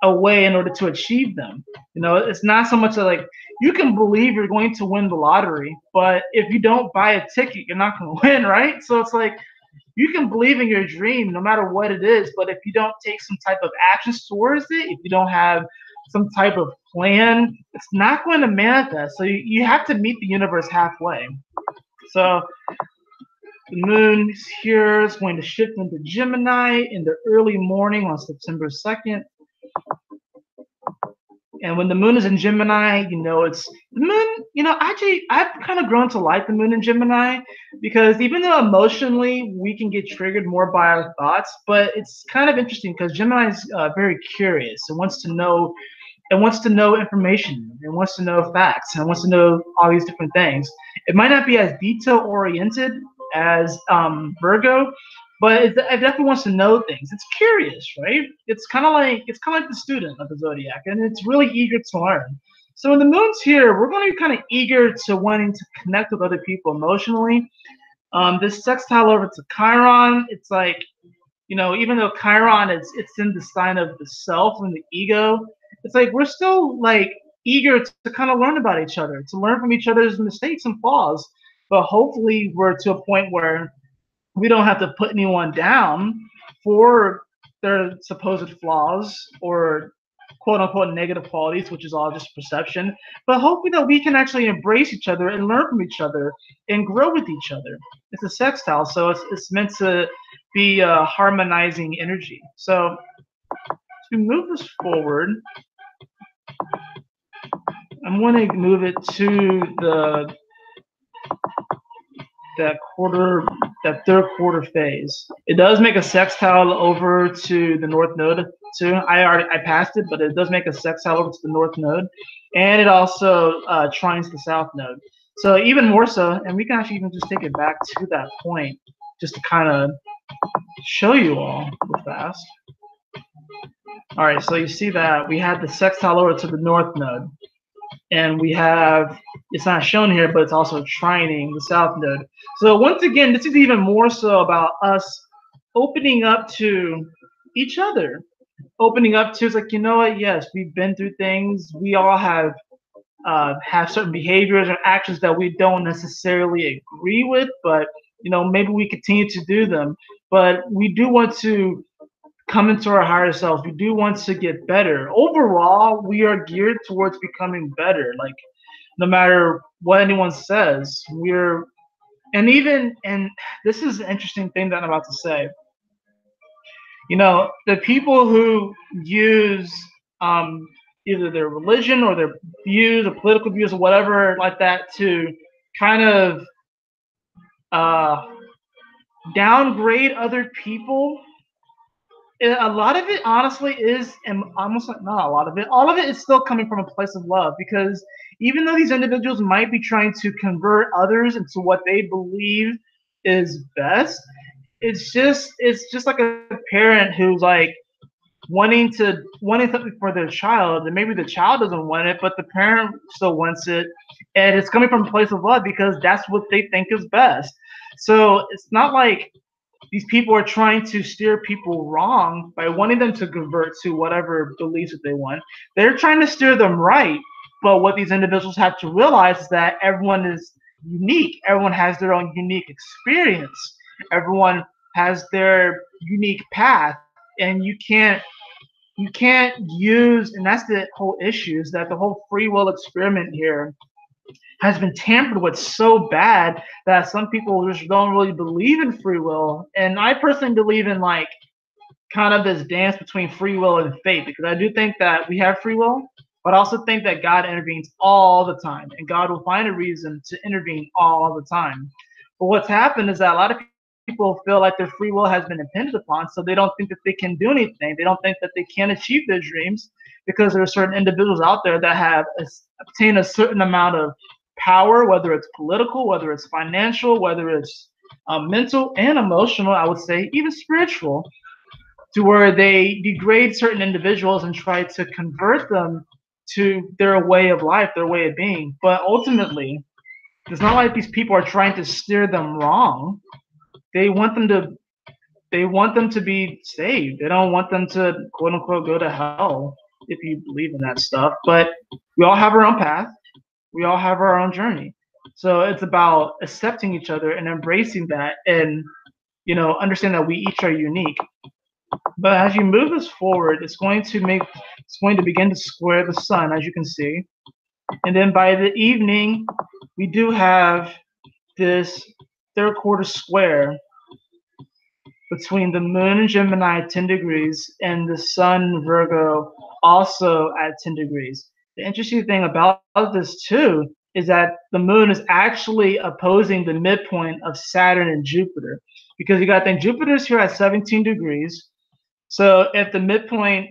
a way in order to achieve them. You know, it's not so much that, like, you can believe you're going to win the lottery, but if you don't buy a ticket, you're not going to win, right? So it's like, you can believe in your dream no matter what it is, but if you don't take some type of actions towards it, if you don't have some type of plan, it's not going to manifest. So you have to meet the universe halfway. So the moon here is going to shift into Gemini in the early morning on September 2nd. And when the moon is in Gemini, it's the moon, actually, I've kind of grown to like the moon in Gemini because even though emotionally we can get triggered more by our thoughts, but it's kind of interesting because Gemini is very curious and wants to know. It wants to know information. It wants to know facts. And it wants to know all these different things. It might not be as detail-oriented as Virgo, but it definitely wants to know things. It's curious, right? It's kind of like the student of the zodiac, and it's really eager to learn. So when the moon's here, we're going to be kind of eager to wanting to connect with other people emotionally. This sextile over to Chiron, it's like, even though Chiron it's in the sign of the self and the ego, it's like we're still like eager to kind of learn about each other, to learn from each other's mistakes and flaws. But hopefully we're to a point where we don't have to put anyone down for their supposed flaws or quote unquote negative qualities, which is all just perception. But hopefully that we can actually embrace each other and learn from each other and grow with each other. It's a sextile, so it's meant to be a harmonizing energy. So to move this forward, I'm going to move it to that third quarter phase. It does make a sextile over to the north node too. I passed it, but it does make a sextile over to the north node, and it also trines the south node. So even more so, and we can actually even just take it back to that point, just to kind of show you all real fast. All right, so you see that we had the sextile over to the north node, and we have, it's not shown here, but it's also trining the south node. So once again, this is even more so about us opening up to each other, opening up to, it's like, you know what, yes, we've been through things. We all have certain behaviors or actions that we don't necessarily agree with, but maybe we continue to do them. But we do want to come into our higher selves. We do want to get better. Overall, we are geared towards becoming better. Like, no matter what anyone says, and this is an interesting thing that I'm about to say. The people who use either their religion or their views or political views or whatever like that to kind of downgrade other people, a lot of it honestly is, and almost like not a lot of it, all of it is still coming from a place of love, because even though these individuals might be trying to convert others into what they believe is best, it's just like a parent who's like wanting something for their child, and maybe the child doesn't want it, but the parent still wants it, and it's coming from a place of love because that's what they think is best. So it's not like these people are trying to steer people wrong by wanting them to convert to whatever beliefs that they want. They're trying to steer them right. But what these individuals have to realize is that everyone is unique. Everyone has their own unique experience. Everyone has their unique path, and you can't use, and that's the whole issue, is that the whole free will experiment here has been tampered with so bad that some people just don't really believe in free will. And I personally believe in like kind of this dance between free will and fate, because I do think that we have free will, but I also think that God intervenes all the time, and God will find a reason to intervene all the time. But what's happened is that a lot of people feel like their free will has been impinged upon, so they don't think that they can do anything. They don't think that they can achieve their dreams because there are certain individuals out there that have obtained a certain amount of power, whether it's political, whether it's financial, whether it's mental and emotional, I would say, even spiritual, to where they degrade certain individuals and try to convert them to their way of life, their way of being. But ultimately, it's not like these people are trying to steer them wrong. They want them to be saved. They don't want them to, quote unquote, go to hell, if you believe in that stuff. But we all have our own path. We all have our own journey. So it's about accepting each other and embracing that, and understand that we each are unique. But as you move this forward, it's going to begin to square the sun, as you can see. And then by the evening, we do have this third quarter square between the moon in Gemini at 10 degrees and the sun in Virgo also at 10 degrees. The interesting thing about this too is that the moon is actually opposing the midpoint of Saturn and Jupiter, because you got to think Jupiter's here at 17 degrees. So if the midpoint,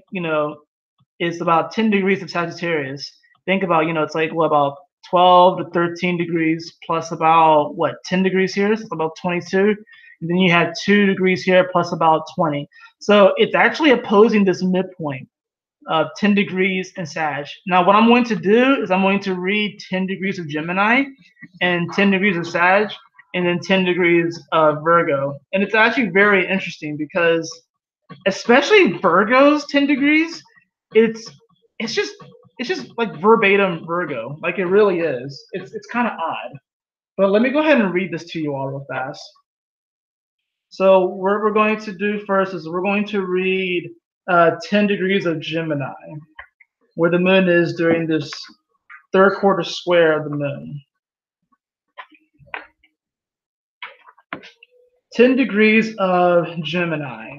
is about 10 degrees of Sagittarius, think about, it's like what, about 12 to 13 degrees plus about 10 degrees here, so it's about 22. And then you have 2 degrees here plus about 20. So it's actually opposing this midpoint of 10 degrees in Sag. Now, what I'm going to do is I'm going to read 10 degrees of Gemini and 10 degrees of Sag and then 10 degrees of Virgo. And it's actually very interesting because especially Virgo's 10 degrees, it's just like verbatim Virgo. Like, it really is. It's kind of odd. But let me go ahead and read this to you all real fast. So what we're going to do first is we're going to read 10 degrees of Gemini, where the moon is during this third quarter square of the moon. 10 degrees of Gemini.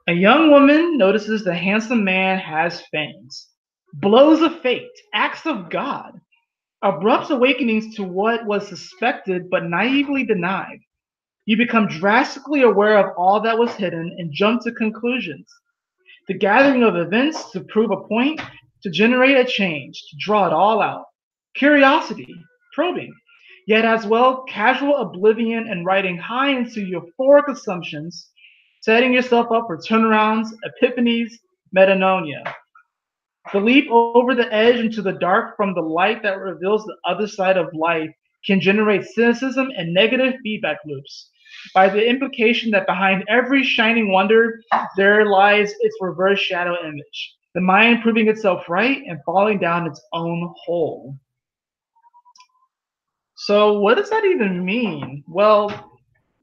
A young woman notices the handsome man has fangs. Blows of fate, acts of God, abrupt awakenings to what was suspected but naively denied. You become drastically aware of all that was hidden and jump to conclusions. The gathering of events to prove a point, to generate a change, to draw it all out. Curiosity, probing, yet as well casual oblivion and riding high into euphoric assumptions, setting yourself up for turnarounds, epiphanies, metanoia. The leap over the edge into the dark from the light that reveals the other side of life can generate cynicism and negative feedback loops, by the implication that behind every shining wonder, there lies its reverse shadow image, the mind proving itself right and falling down its own hole. So what does that even mean? Well,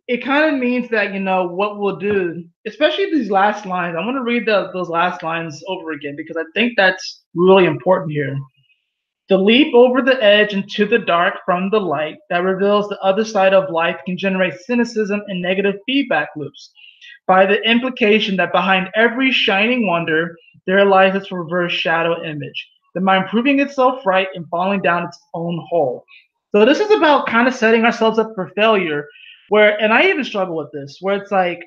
it kind of means that, what we'll do, especially these last lines, I'm going to read those last lines over again because I think that's really important here. The leap over the edge into the dark from the light that reveals the other side of life can generate cynicism and negative feedback loops, by the implication that behind every shining wonder, there lies its reverse shadow image, the mind proving itself right and falling down its own hole. So this is about kind of setting ourselves up for failure, and I even struggle with this, where it's like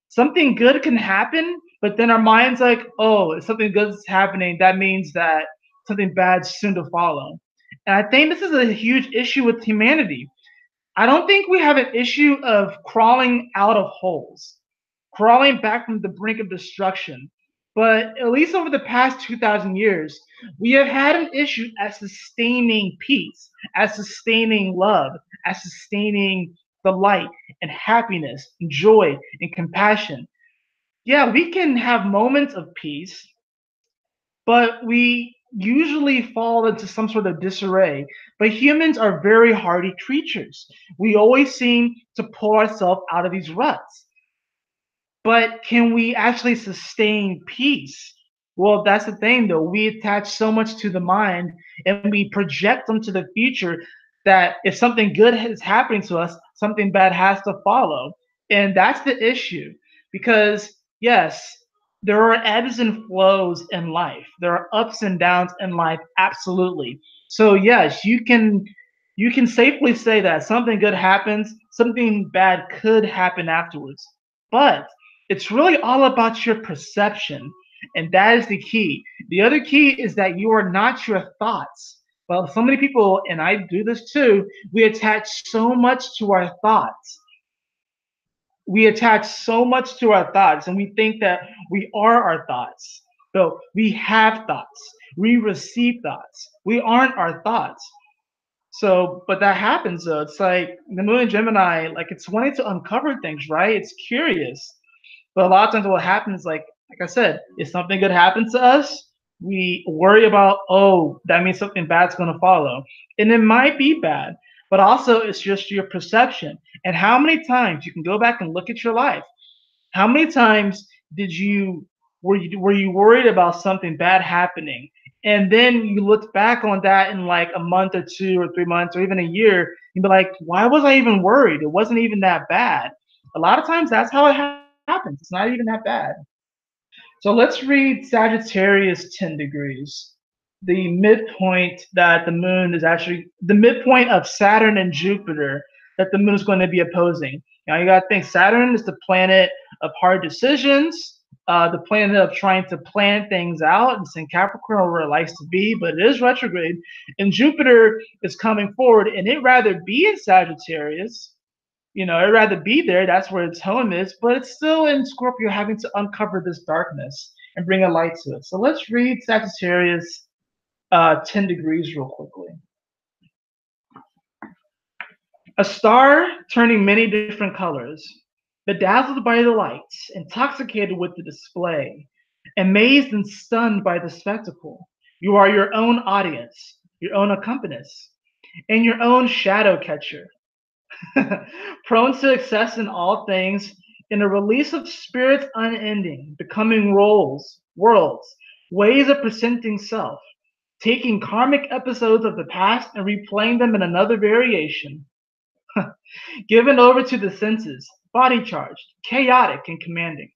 something good can happen, but then our mind's like, oh, if something good is happening, that means that something bad's soon to follow. And I think this is a huge issue with humanity. I don't think we have an issue of crawling out of holes, crawling back from the brink of destruction. But at least over the past 2,000 years, we have had an issue at sustaining peace, at sustaining love, at sustaining the light and happiness and joy and compassion. Yeah, we can have moments of peace, but we usually fall into some sort of disarray. But humans are very hardy creatures. We always seem to pull ourselves out of these ruts. But can we actually sustain peace? Well, that's the thing, though. We attach so much to the mind and we project into the future that if something good is happening to us, something bad has to follow. And that's the issue. Because, yes, there are ebbs and flows in life. There are ups and downs in life, absolutely. So, yes, you can safely say that something good happens, something bad could happen afterwards. But it's really all about your perception, and that is the key. The other key is that you are not your thoughts. Well, so many people, and I do this too, we attach so much to our thoughts. We attach so much to our thoughts, and we think that we are our thoughts. So we have thoughts. We receive thoughts. We aren't our thoughts. So, but that happens though. It's like the moon in Gemini, like it's wanting to uncover things, right? It's curious. But a lot of times what happens, like I said, if something good happens to us, we worry about, oh, that means something bad's going to follow. And it might be bad, but also it's just your perception. And how many times you can go back and look at your life. How many times were you worried about something bad happening? And then you look back on that in like a month or 2 or 3 months or even a year, you'd be like, why was I even worried? It wasn't even that bad. A lot of times that's how it happens. It's not even that bad. So let's read Sagittarius 10 degrees. The midpoint that the moon is actually, the midpoint of Saturn and Jupiter that the moon is going to be opposing. Now you got to think Saturn is the planet of hard decisions, the planet of trying to plan things out. It's in Capricorn where it likes to be, but it is retrograde. And Jupiter is coming forward, and it'd rather be in Sagittarius. I'd rather be there. That's where its home is, but it's still in Scorpio having to uncover this darkness and bring a light to it. So let's read Sagittarius 10 degrees real quickly. A star turning many different colors, bedazzled by the lights, intoxicated with the display, amazed and stunned by the spectacle. You are your own audience, your own accompanist, and your own shadow catcher. Prone to excess in all things, in a release of spirits unending, becoming roles, worlds, ways of presenting self, taking karmic episodes of the past and replaying them in another variation. Given over to the senses, body charged, chaotic and commanding,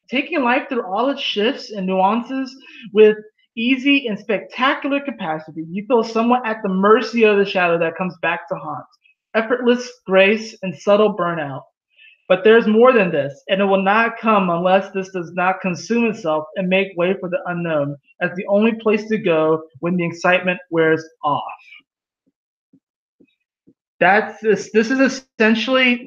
taking life through all its shifts and nuances with easy and spectacular capacity, you feel somewhat at the mercy of the shadow that comes back to haunt. Effortless grace and subtle burnout. But there's more than this, and it will not come unless this does not consume itself and make way for the unknown as the only place to go when the excitement wears off. This is essentially,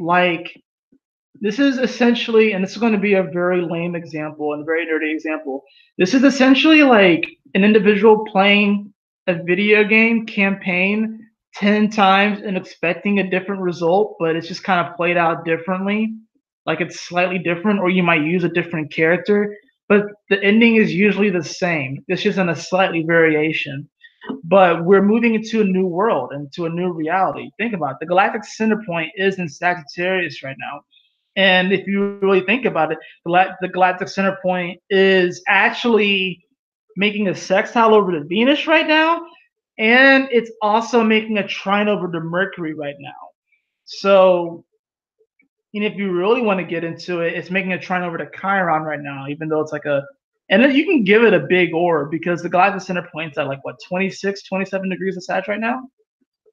and this is going to be a very lame example and a very nerdy example. This is essentially like an individual playing a video game campaign 10 times and expecting a different result, but it's just kind of played out differently. Like it's slightly different, or you might use a different character, but the ending is usually the same. It's just in a slightly variation. But we're moving into a new world, into a new reality. Think about it. The galactic center point is in Sagittarius right now. And if you really think about it, the galactic center point is actually making a sextile over to Venus right now. And it's also making a trine over to Mercury right now. So, if you really want to get into it, it's making a trine over to Chiron right now, even though it's like and then you can give it a big orb because the galactic center point's at like, 26, 27 degrees of Sag right now?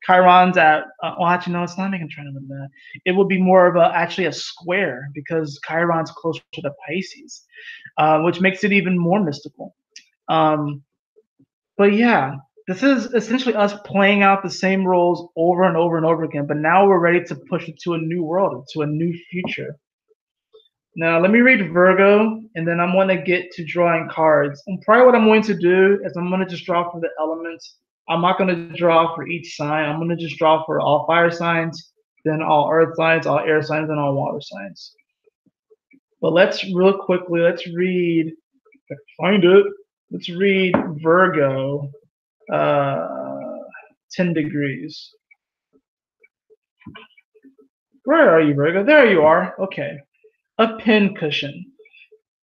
Chiron's at, actually, no, it's not making a trine over that. It would be more of actually a square because Chiron's closer to Pisces, which makes it even more mystical. But yeah, this is essentially us playing out the same roles over and over and over again, but now we're ready to push it to a new world, to a new future. Now, let me read Virgo, and then I'm going to get to drawing cards. And probably what I'm going to do is I'm going to just draw for the elements. I'm not going to draw for each sign. I'm going to just draw for all fire signs, then all earth signs, all air signs, and all water signs. But let's real quickly, let's read, if I can find it, let's read Virgo, 10 degrees. Where are you, Virgo? There you are. Okay. A pincushion.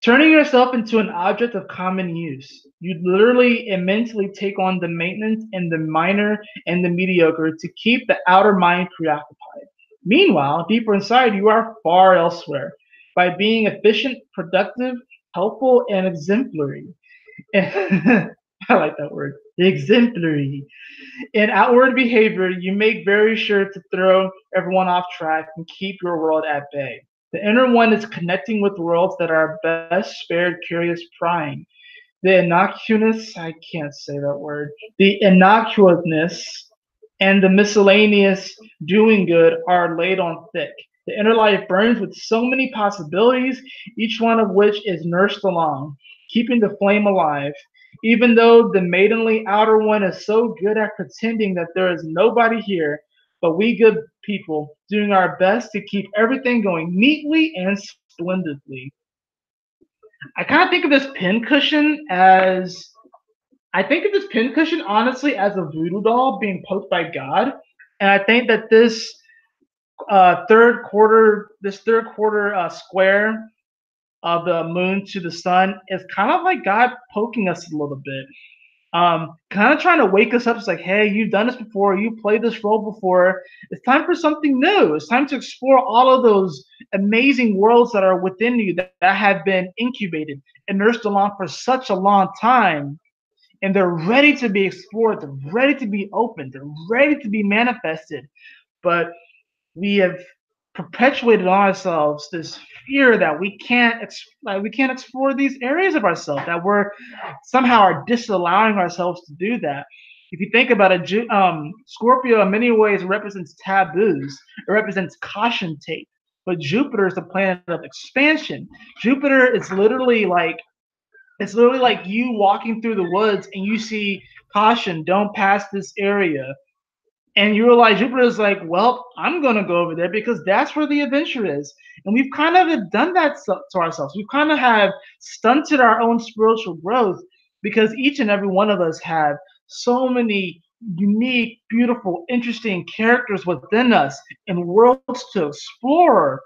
Turning yourself into an object of common use. You literally and mentally take on the maintenance and the minor and the mediocre to keep the outer mind preoccupied. Meanwhile, deeper inside, you are far elsewhere by being efficient, productive, helpful, and exemplary. I like that word, exemplary. In outward behavior, you make very sure to throw everyone off track and keep your world at bay. The inner one is connecting with worlds that are best spared curious prying. The innocuousness, I can't say that word, the innocuousness and the miscellaneous doing good are laid on thick. The inner life burns with so many possibilities, each one of which is nursed along, keeping the flame alive. Even though the maidenly outer one is so good at pretending that there is nobody here, but we good people doing our best to keep everything going neatly and splendidly. I kind of think of this pincushion honestly as a voodoo doll being poked by God. And I think that this third quarter square of the moon to the sun is kind of like God poking us a little bit. Kind of trying to wake us up. It's like, hey, you've done this before. You played this role before. It's time for something new. It's time to explore all of those amazing worlds that are within you that have been incubated and nursed along for such a long time. And they're ready to be explored. They're ready to be opened. They're ready to be manifested. But we have perpetuated on ourselves this fear that we can't explore these areas of ourselves, that we're somehow are disallowing ourselves to do that. If you think about it, Scorpio in many ways represents taboos. It represents caution tape. But Jupiter is the planet of expansion. Jupiter is literally like you walking through the woods and you see caution, don't pass this area. And you realize Jupiter is like, well, I'm going to go over there because that's where the adventure is. And we've kind of done that to ourselves. We kind of have stunted our own spiritual growth because each and every one of us have so many unique, beautiful, interesting characters within us and worlds to explore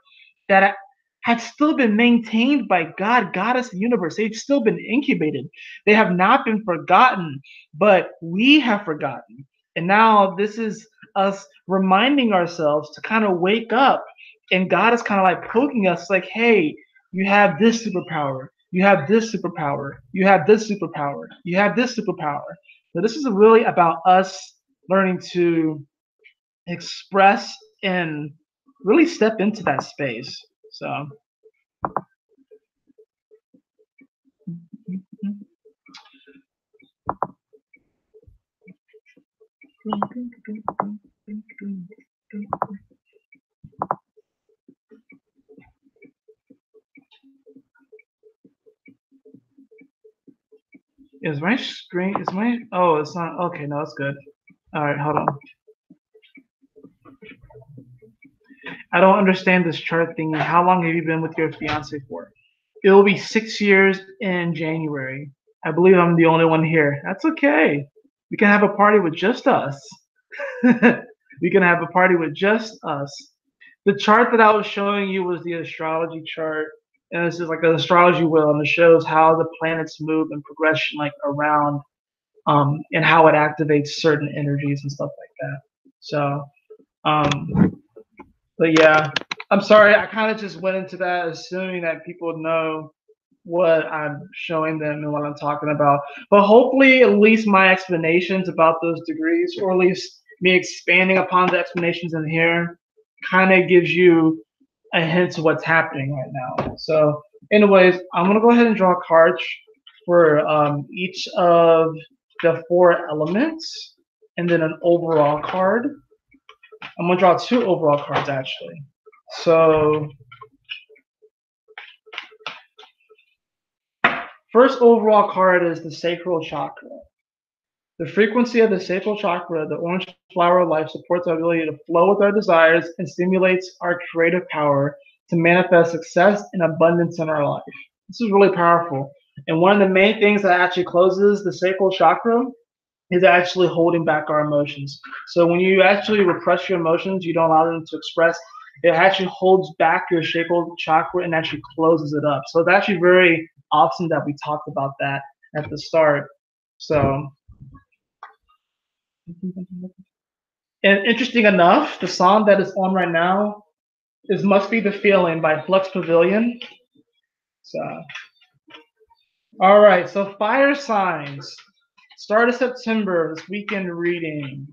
that have still been maintained by God, Goddess, the universe. They've still been incubated. They have not been forgotten, but we have forgotten. And now this is us reminding ourselves to kind of wake up. And God is kind of like poking us like, hey, you have this superpower. You have this superpower. You have this superpower. You have this superpower. So this is really about us learning to express and really step into that space. So. Is my screen, oh, it's not, okay, no, it's good. All right, hold on. I don't understand this chart thing. How long have you been with your fiance for? It will be 6 years in January. I believe I'm the only one here. That's okay. We can have a party with just us. We can have a party with just us. The chart that I was showing you was the astrology chart. And this is like an astrology wheel, and it shows how the planets move in progression, like around, and how it activates certain energies and stuff like that. So, but yeah, I'm sorry, I kind of just went into that assuming that people know what I'm showing them and what I'm talking about. But hopefully, at least my explanations about those degrees, or at least me expanding upon the explanations in here, kind of gives you a hint of what's happening right now. So, anyways, I'm gonna go ahead and draw cards for each of the 4 elements, and then an overall card. I'm gonna draw 2 overall cards actually. So, first overall card is the sacral chakra. The frequency of the sacral chakra, the orange flower of life, supports our ability to flow with our desires and stimulates our creative power to manifest success and abundance in our life. This is really powerful. And one of the main things that actually closes the sacral chakra is actually holding back our emotions. So when you actually repress your emotions, you don't allow them to express, it actually holds back your sacral chakra and actually closes it up. So it's actually very awesome that we talked about that at the start. So, and interesting enough, the song that is on right now is Must Be the Feeling by Flux Pavilion. So, all right, so fire signs. Start of September, this weekend reading.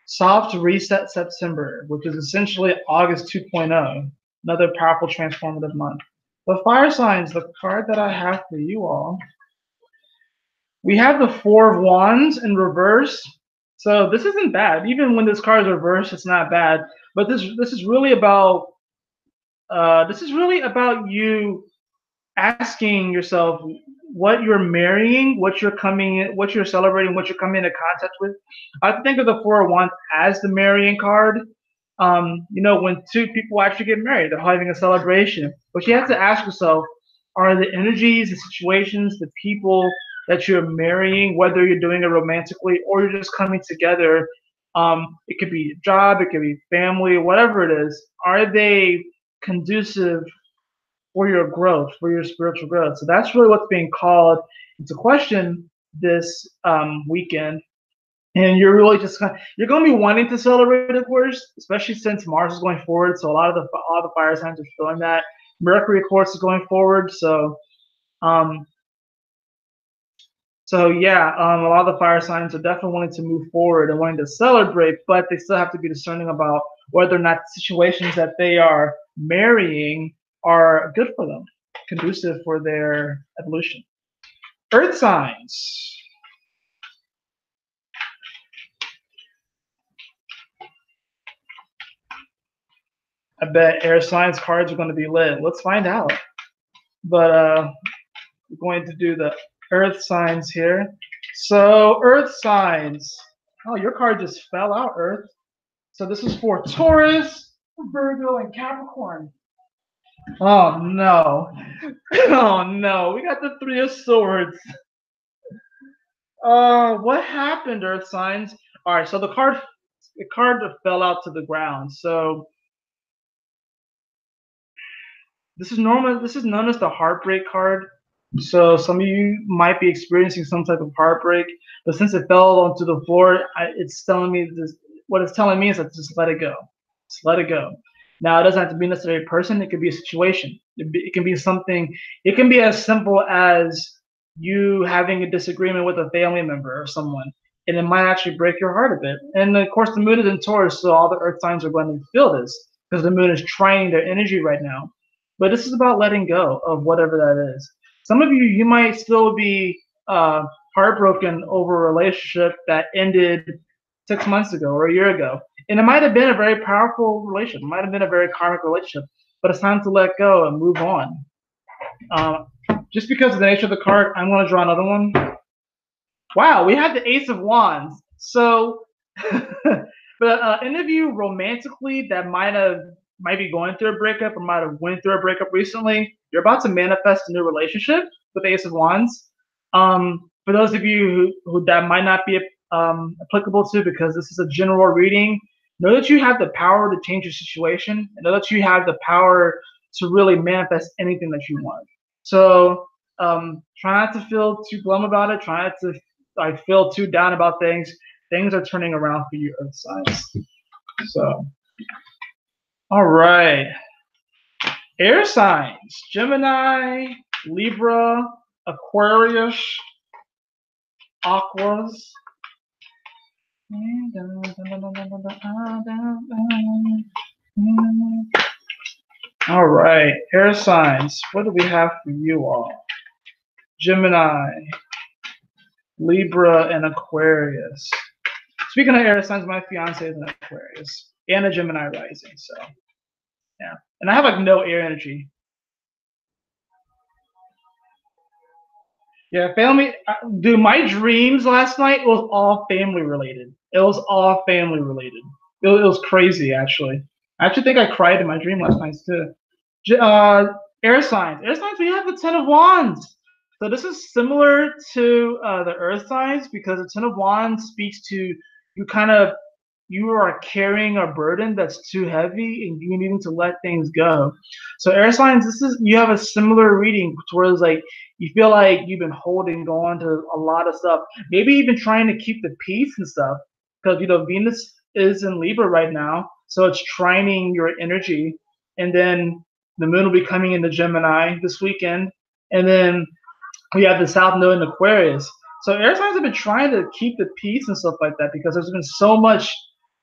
Soft Reset September, which is essentially August 2.0, another powerful transformative month. But fire signs, the card that I have for you all, we have the 4 of Wands in reverse. So this isn't bad. Even when this card is reversed, it's not bad. But this is really about you asking yourself what you're marrying, what you're celebrating, what you're coming into contact with. I think of the 4 of Wands as the marrying card. When 2 people actually get married, they're having a celebration. But you have to ask yourself, are the energies, the situations, the people that you're marrying, whether you're doing it romantically or you're just coming together, it could be a job, it could be family, whatever it is, are they conducive for your growth, for your spiritual growth. So that's really what's being called into question this weekend. And you're really just you're going to be wanting to celebrate, of course, especially since Mars is going forward. So a lot of the fire signs are showing that. Mercury, of course, is going forward. So yeah, a lot of the fire signs are definitely wanting to move forward and wanting to celebrate, but they still have to be discerning about whether or not situations that they are marrying are good for them, conducive for their evolution. Earth signs. I bet air signs cards are going to be lit. Let's find out. But we're going to do the earth signs here. So earth signs. Oh, your card just fell out, Earth. So this is for Taurus, Virgo, and Capricorn. Oh no. Oh no. We got the Three of Swords. What happened, Earth signs? All right, so the card fell out to the ground. So this is normal. This is known as the heartbreak card. So some of you might be experiencing some type of heartbreak, but since it fell onto the floor, it's telling me this. What it's telling me is that just let it go. Just let it go. Now it doesn't have to be necessarily a person. It could be a situation. It can be something. It can be as simple as you having a disagreement with a family member or someone, and it might actually break your heart a bit. And of course, the moon is in Taurus, so all the earth signs are going to feel this because the moon is trining their energy right now. But this is about letting go of whatever that is. Some of you might still be heartbroken over a relationship that ended 6 months ago or a year ago. And it might have been a very powerful relationship. It might have been a very karmic relationship. But it's time to let go and move on. Just because of the nature of the card, I'm going to draw another one. Wow, we have the Ace of Wands. So, but any of you romantically that might be going through a breakup or might have went through a breakup recently, you're about to manifest a new relationship with the Ace of Wands. For those of you who that might not be applicable to, because this is a general reading, know that you have the power to change your situation, and know that you have the power to really manifest anything that you want. So try not to feel too glum about it. Try not to feel too down about things. Things are turning around for you, Earth signs. So, all right. Air signs: Gemini, Libra, Aquarius, Aquas. All right, air signs. What do we have for you all? Gemini, Libra, and Aquarius. Speaking of air signs, my fiance is an Aquarius and a Gemini rising. So, yeah. And I have like no air energy. Yeah, family. Dude, my dreams last night was all family related. It was all family related. It was crazy, actually. I actually think I cried in my dream last night too. Air signs. Air signs. We have the Ten of Wands. So this is similar to the Earth signs because the Ten of Wands speaks to you are carrying a burden that's too heavy and you needing to let things go. So air signs, you have a similar reading towards like you feel like you've been holding on to a lot of stuff, maybe even trying to keep the peace and stuff because Venus is in Libra right now, so it's trining your energy, and then the moon will be coming into Gemini this weekend, and then we have the South Node in Aquarius. So air signs have been trying to keep the peace and stuff like that because there's been so much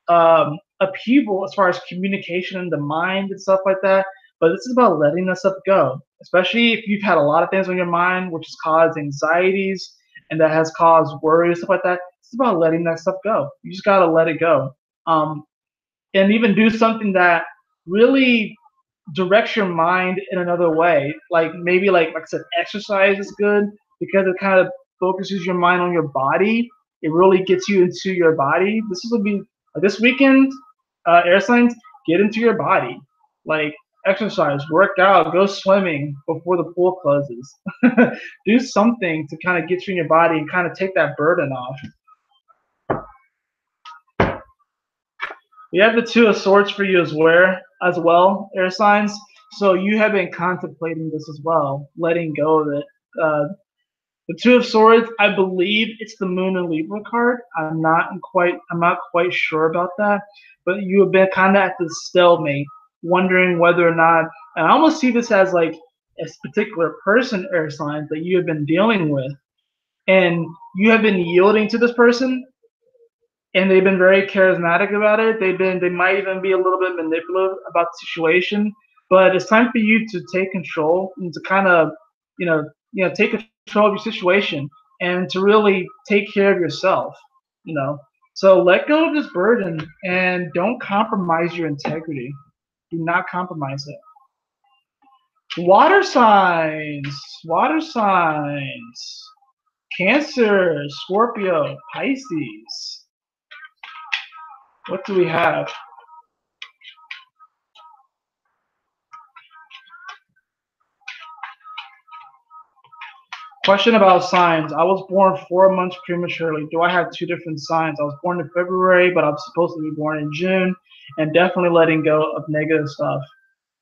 upheaval as far as communication in the mind and stuff like that. But this is about letting that stuff go, especially if you've had a lot of things on your mind, which has caused anxieties and that has caused worry and stuff like that. It's about letting that stuff go. You just gotta let it go, and even do something that really directs your mind in another way. Like maybe like I said, exercise is good because it kind of focuses your mind on your body. It really gets you into your body. This weekend, air signs, get into your body. Like exercise, work out, go swimming before the pool closes. Do something to kind of get you in your body and kind of take that burden off. We have the Two of Swords for you as well, air signs. So you have been contemplating this as well, letting go of it. The Two of Swords, I believe it's the Moon and Libra card. I'm not quite sure about that, but you have been kind of at this stalemate, wondering whether or not. And I almost see this as like a particular person, air signs that you have been dealing with, and you have been yielding to this person, and they've been very charismatic about it. They might even be a little bit manipulative about the situation, but it's time for you to take control and to kind of, take control of your situation and to really take care of yourself, you know. So let go of this burden and don't compromise your integrity. Do not compromise it. Water signs, Cancer, Scorpio, Pisces. What do we have? Question about signs. I was born 4 months prematurely. Do I have two different signs? I was born in February, but I'm supposed to be born in June, and definitely letting go of negative stuff.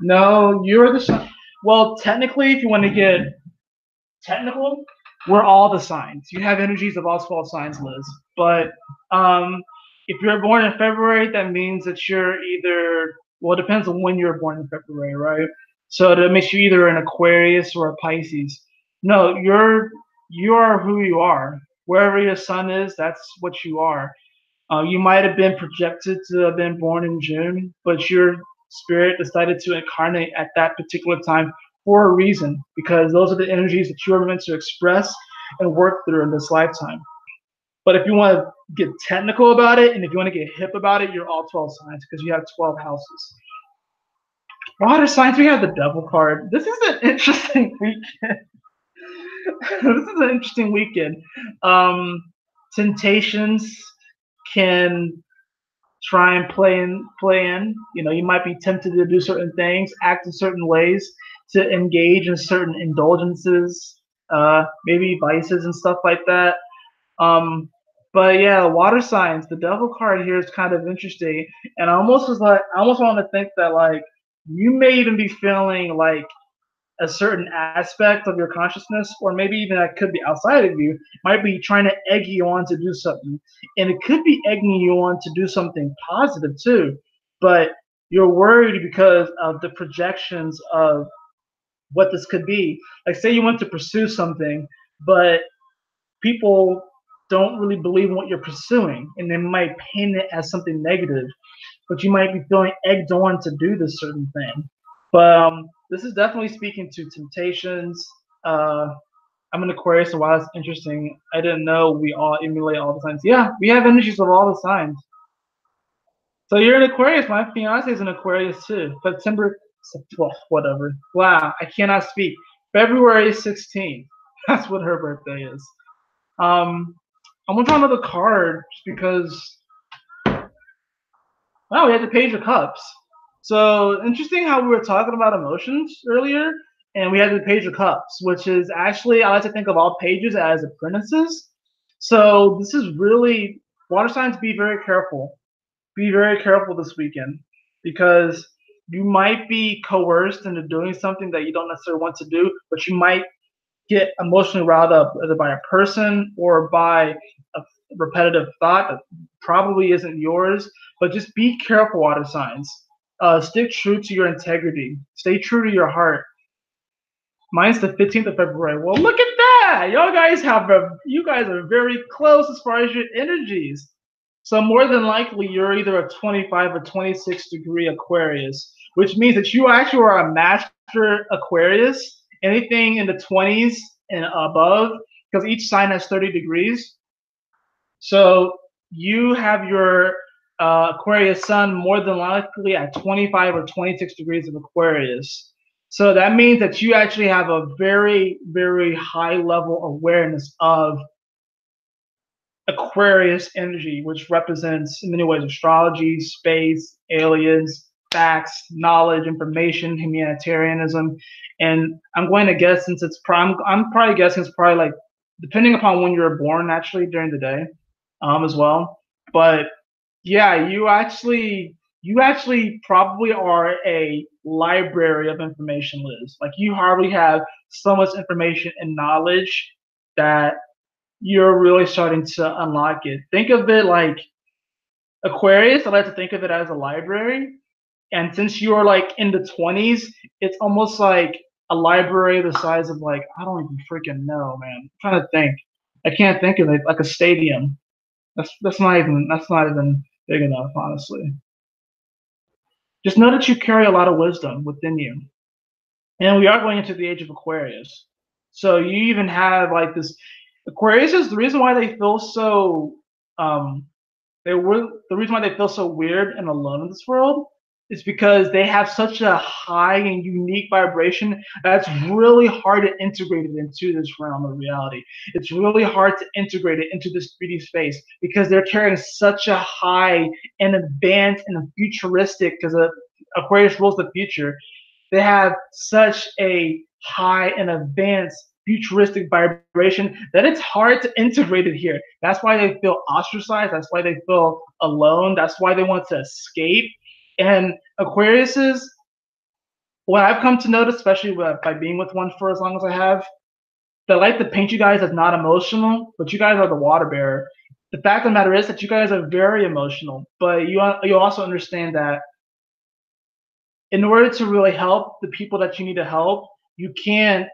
No, you're the sign. Well, technically, if you want to get technical, we're all the signs. You have energies of all 12 signs, Liz. But if you're born in February, that means that you're either, well, it depends on when you're born in February, right? So that makes you either an Aquarius or a Pisces. No, you are who you are. Wherever your sun is, that's what you are. You might have been projected to have been born in June, but your spirit decided to incarnate at that particular time for a reason, because those are the energies that you are meant to express and work through in this lifetime. But if you want to get technical about it, and if you want to get hip about it, you're all 12 signs because you have 12 houses. Water signs, we have the Devil card. This is an interesting weekend. This is an interesting weekend. Temptations can try and play in. You might be tempted to do certain things, act in certain ways, to engage in certain indulgences, maybe vices and stuff like that. But yeah, water signs. The Devil card here is kind of interesting, and I almost want to think that like you may even be feeling like a certain aspect of your consciousness, or maybe even that could be outside of you, might be trying to egg you on to do something. And it could be egging you on to do something positive too. But you're worried because of the projections of what this could be. Like, say you want to pursue something, but people don't really believe in what you're pursuing, and they might paint it as something negative. But you might be feeling egged on to do this certain thing. But this is definitely speaking to temptations. I'm an Aquarius, so while it's interesting, I didn't know we all emulate all the signs. Yeah, we have energies of all the signs. So you're an Aquarius. My fiance is an Aquarius too. September, whatever. Wow, I cannot speak. February 16th. That's what her birthday is. I'm gonna draw another card just because. Wow, we had the Page of Cups. So interesting how we were talking about emotions earlier, and we had the Page of Cups, which is actually, I like to think of all pages as apprentices. So this is really, water signs, be very careful. Be very careful this weekend, because you might be coerced into doing something that you don't necessarily want to do, but you might get emotionally riled up either by a person or by a repetitive thought that probably isn't yours. But just be careful, water signs. Stick true to your integrity. Stay true to your heart. Mine's the 15th of February. Well, look at that! You guys are very close as far as your energies. So more than likely, you're either a 25 or 26 degree Aquarius, which means that you actually are a master Aquarius. Anything in the 20s and above, because each sign has 30 degrees. So you have your Aquarius sun more than likely at 25 or 26 degrees of Aquarius. So that means that you actually have a very, very high level awareness of Aquarius energy, which represents in many ways astrology, space, aliens, facts, knowledge, information, humanitarianism. And I'm going to guess, since it's I'm probably guessing it's probably like, depending upon when you were born, actually during the day, as well. But yeah, you actually probably are a library of information, Liz. Like you already have so much information and knowledge that you're really starting to unlock it. Think of it like Aquarius. I like to think of it as a library. And since you are like in the 20s, it's almost like a library the size of like, I don't even freaking know, man. I'm trying to think. I can't think of it like a stadium. That's not even big enough, honestly. Just know that you carry a lot of wisdom within you. And we are going into the age of Aquarius. So you even have like this Aquarius is the reason why they feel so the reason why they feel so weird and alone in this world is because they have such a high and unique vibration that's really hard to integrate it into this realm of reality. It's really hard to integrate it into this 3D space because they're carrying such a high and advanced and futuristic, because Aquarius rules the future. They have such a high and advanced futuristic vibration that it's hard to integrate it here. That's why they feel ostracized. That's why they feel alone. That's why they want to escape. And Aquariuses, what I've come to notice, especially by being with one for as long as I have, they like to paint you guys as not emotional, but you guys are the water bearer. The fact of the matter is that you guys are very emotional, but you also understand that in order to really help the people that you need to help, you can't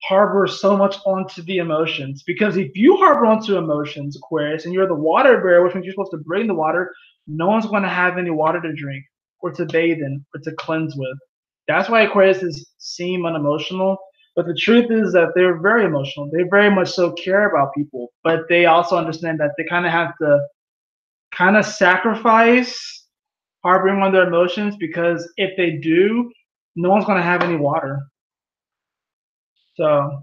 harbor so much onto the emotions, because if you harbor onto emotions, Aquarius, and you're the water bearer, which means you're supposed to bring the water, no one's going to have any water to drink or to bathe in or to cleanse with. That's why Aquariuses seem unemotional, but the truth is that they're very emotional. They very much so care about people, but they also understand that they kind of have to kind of sacrifice harboring on their emotions, because if they do, no one's going to have any water. So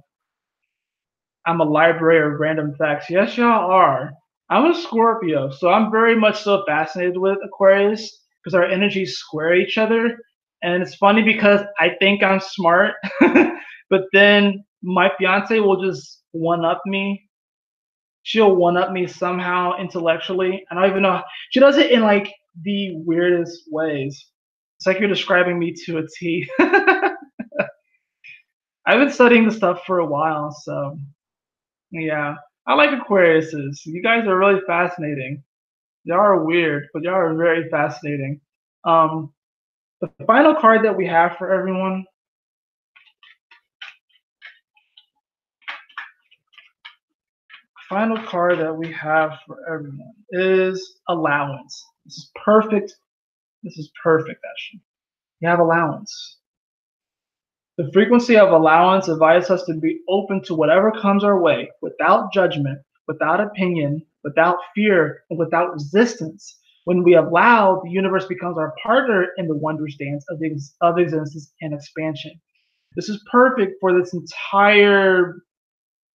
I'm a library of random facts. Yes, y'all are. I'm a Scorpio, so I'm very much so fascinated with Aquarius because our energies square each other. And it's funny because I think I'm smart, but then my fiance will just one up me. She'll one up me somehow intellectually. I don't even know. She does it in like the weirdest ways. It's like you're describing me to a T. I've been studying this stuff for a while, so yeah. I like Aquariuses. You guys are really fascinating. Y'all are weird, but y'all are very fascinating. Um, the final card that we have for everyone. Final card that we have for everyone is allowance. This is perfect. This is perfect, actually. You have allowance. The frequency of allowance invites us to be open to whatever comes our way without judgment, without opinion, without fear, and without resistance. When we allow, the universe becomes our partner in the wondrous dance of existence and expansion. This is perfect for this entire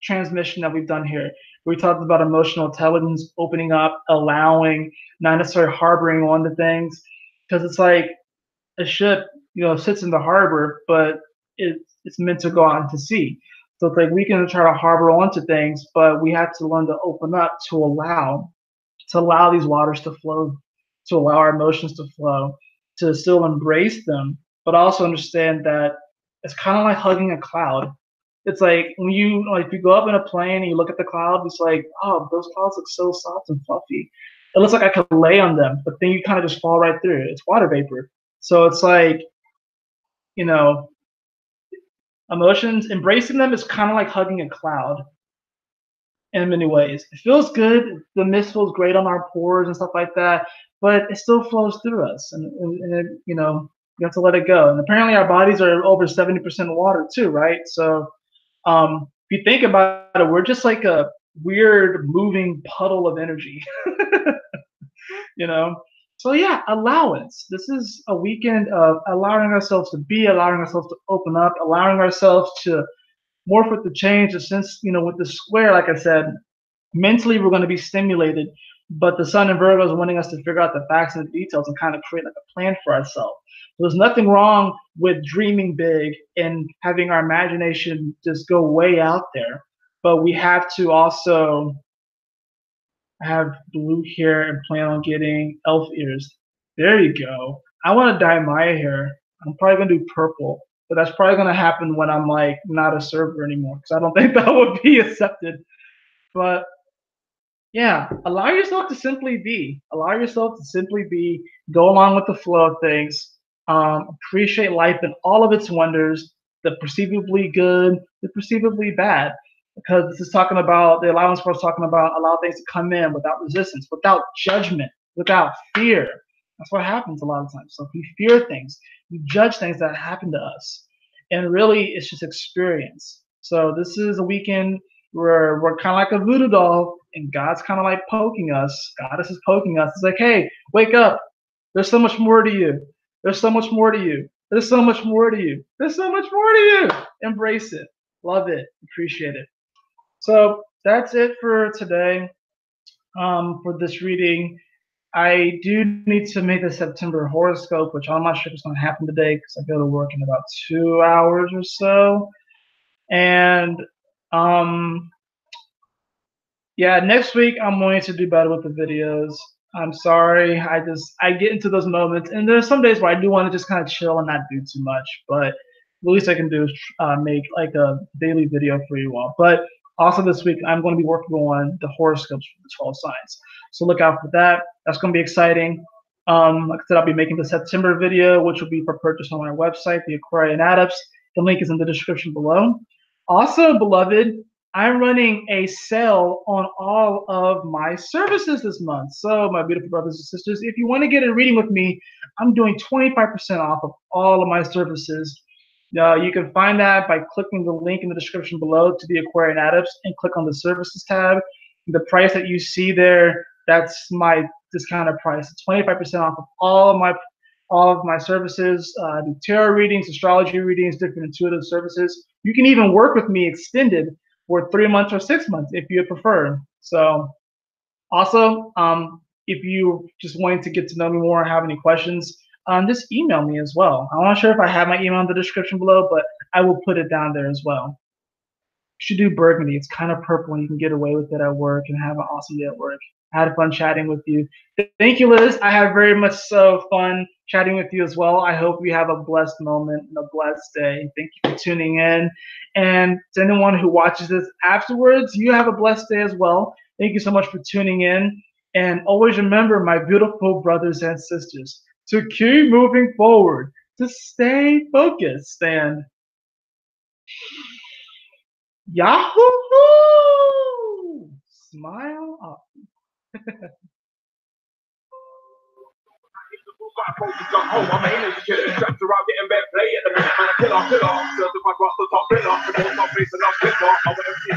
transmission that we've done here. We talked about emotional intelligence, opening up, allowing, not necessarily harboring on to things, because it's like a ship, sits in the harbor, but it's meant to go out into sea. So it's like we can try to harbor onto things, but we have to learn to open up to allow these waters to flow, to allow our emotions to flow, to still embrace them, but also understand that it's kind of like hugging a cloud. It's like when if you go up in a plane and you look at the cloud, it's like, oh, those clouds look so soft and fluffy. It looks like I could lay on them, but then you kind of just fall right through. It's water vapor. So it's like, emotions, embracing them is kind of like hugging a cloud in many ways. It feels good. The mist feels great on our pores and stuff like that, but it still flows through us, and it, you have to let it go. And apparently, our bodies are over 70% water too, right? So, if you think about it, we're just like a weird moving puddle of energy, you know. So yeah, allowance. This is a weekend of allowing ourselves to be, allowing ourselves to open up, allowing ourselves to morph with the change. Since with the square, like I said, mentally we're going to be stimulated, but the sun in Virgo is wanting us to figure out the facts and the details and kind of create like a plan for ourselves. So there's nothing wrong with dreaming big and having our imagination just go way out there, but we have to also have blue hair and plan on getting elf ears. There you go. I want to dye my hair. I'm probably gonna do purple, but that's probably gonna happen when I'm like not a server anymore, because I don't think that would be accepted. But yeah, allow yourself to simply be. Allow yourself to simply be. Go along with the flow of things. Appreciate life and all of its wonders, the perceivably good, the perceivably bad. Because this is talking about the allowance for us talking about allow things to come in without resistance, without judgment, without fear. That's what happens a lot of times. So if we fear things, we judge things that happen to us. And really it's just experience. So this is a weekend we're kind of like a voodoo doll, and God's kind of like poking us. Goddess is poking us. It's like, hey, wake up. There's so much more to you. There's so much more to you. There's so much more to you. There's so much more to you. Embrace it. Love it. Appreciate it. So that's it for today. For this reading, I do need to make the September horoscope, which I'm not sure if it's going to happen today because I go to work in about 2 hours or so. And yeah, next week I'm going to do better with the videos. I'm sorry, I get into those moments, and there's some days where I do want to just kind of chill and not do too much. But the least I can do is make like a daily video for you all. But also this week I'm going to be working on the horoscopes for the 12 signs, so look out for that. That's going to be exciting. Like I said, I'll be making the September video, which will be for purchase on my website, the Aquarian Adepts. The link is in the description below. Also, beloved, I'm running a sale on all of my services this month. So, my beautiful brothers and sisters, if you want to get a reading with me, I'm doing 25% off of all of my services. You can find that by clicking the link in the description below to the Aquarian Adepts and click on the services tab. The price that you see there, that's my discounted price. 25% off of all of my services, the tarot readings, astrology readings, different intuitive services. You can even work with me extended for 3 months or 6 months if you prefer. So also, if you just wanting to get to know me more or have any questions, just email me as well. I'm not sure if I have my email in the description below, but I will put it down there as well. You should do burgundy. It's kind of purple and you can get away with it at work and have an awesome day at work. I had fun chatting with you. Thank you, Liz. I had very much so fun chatting with you as well. I hope you have a blessed moment and a blessed day. Thank you for tuning in. And to anyone who watches this afterwards, you have a blessed day as well. Thank you so much for tuning in. And always remember, my beautiful brothers and sisters, to keep moving forward, to stay focused, and Yahoo! Smile up. Focus on home, I'm an energy killer. Strapped around getting bad play at the minute, man. I kill off. Sells the quad, talk, the most I'm facing off, spit off. I want to see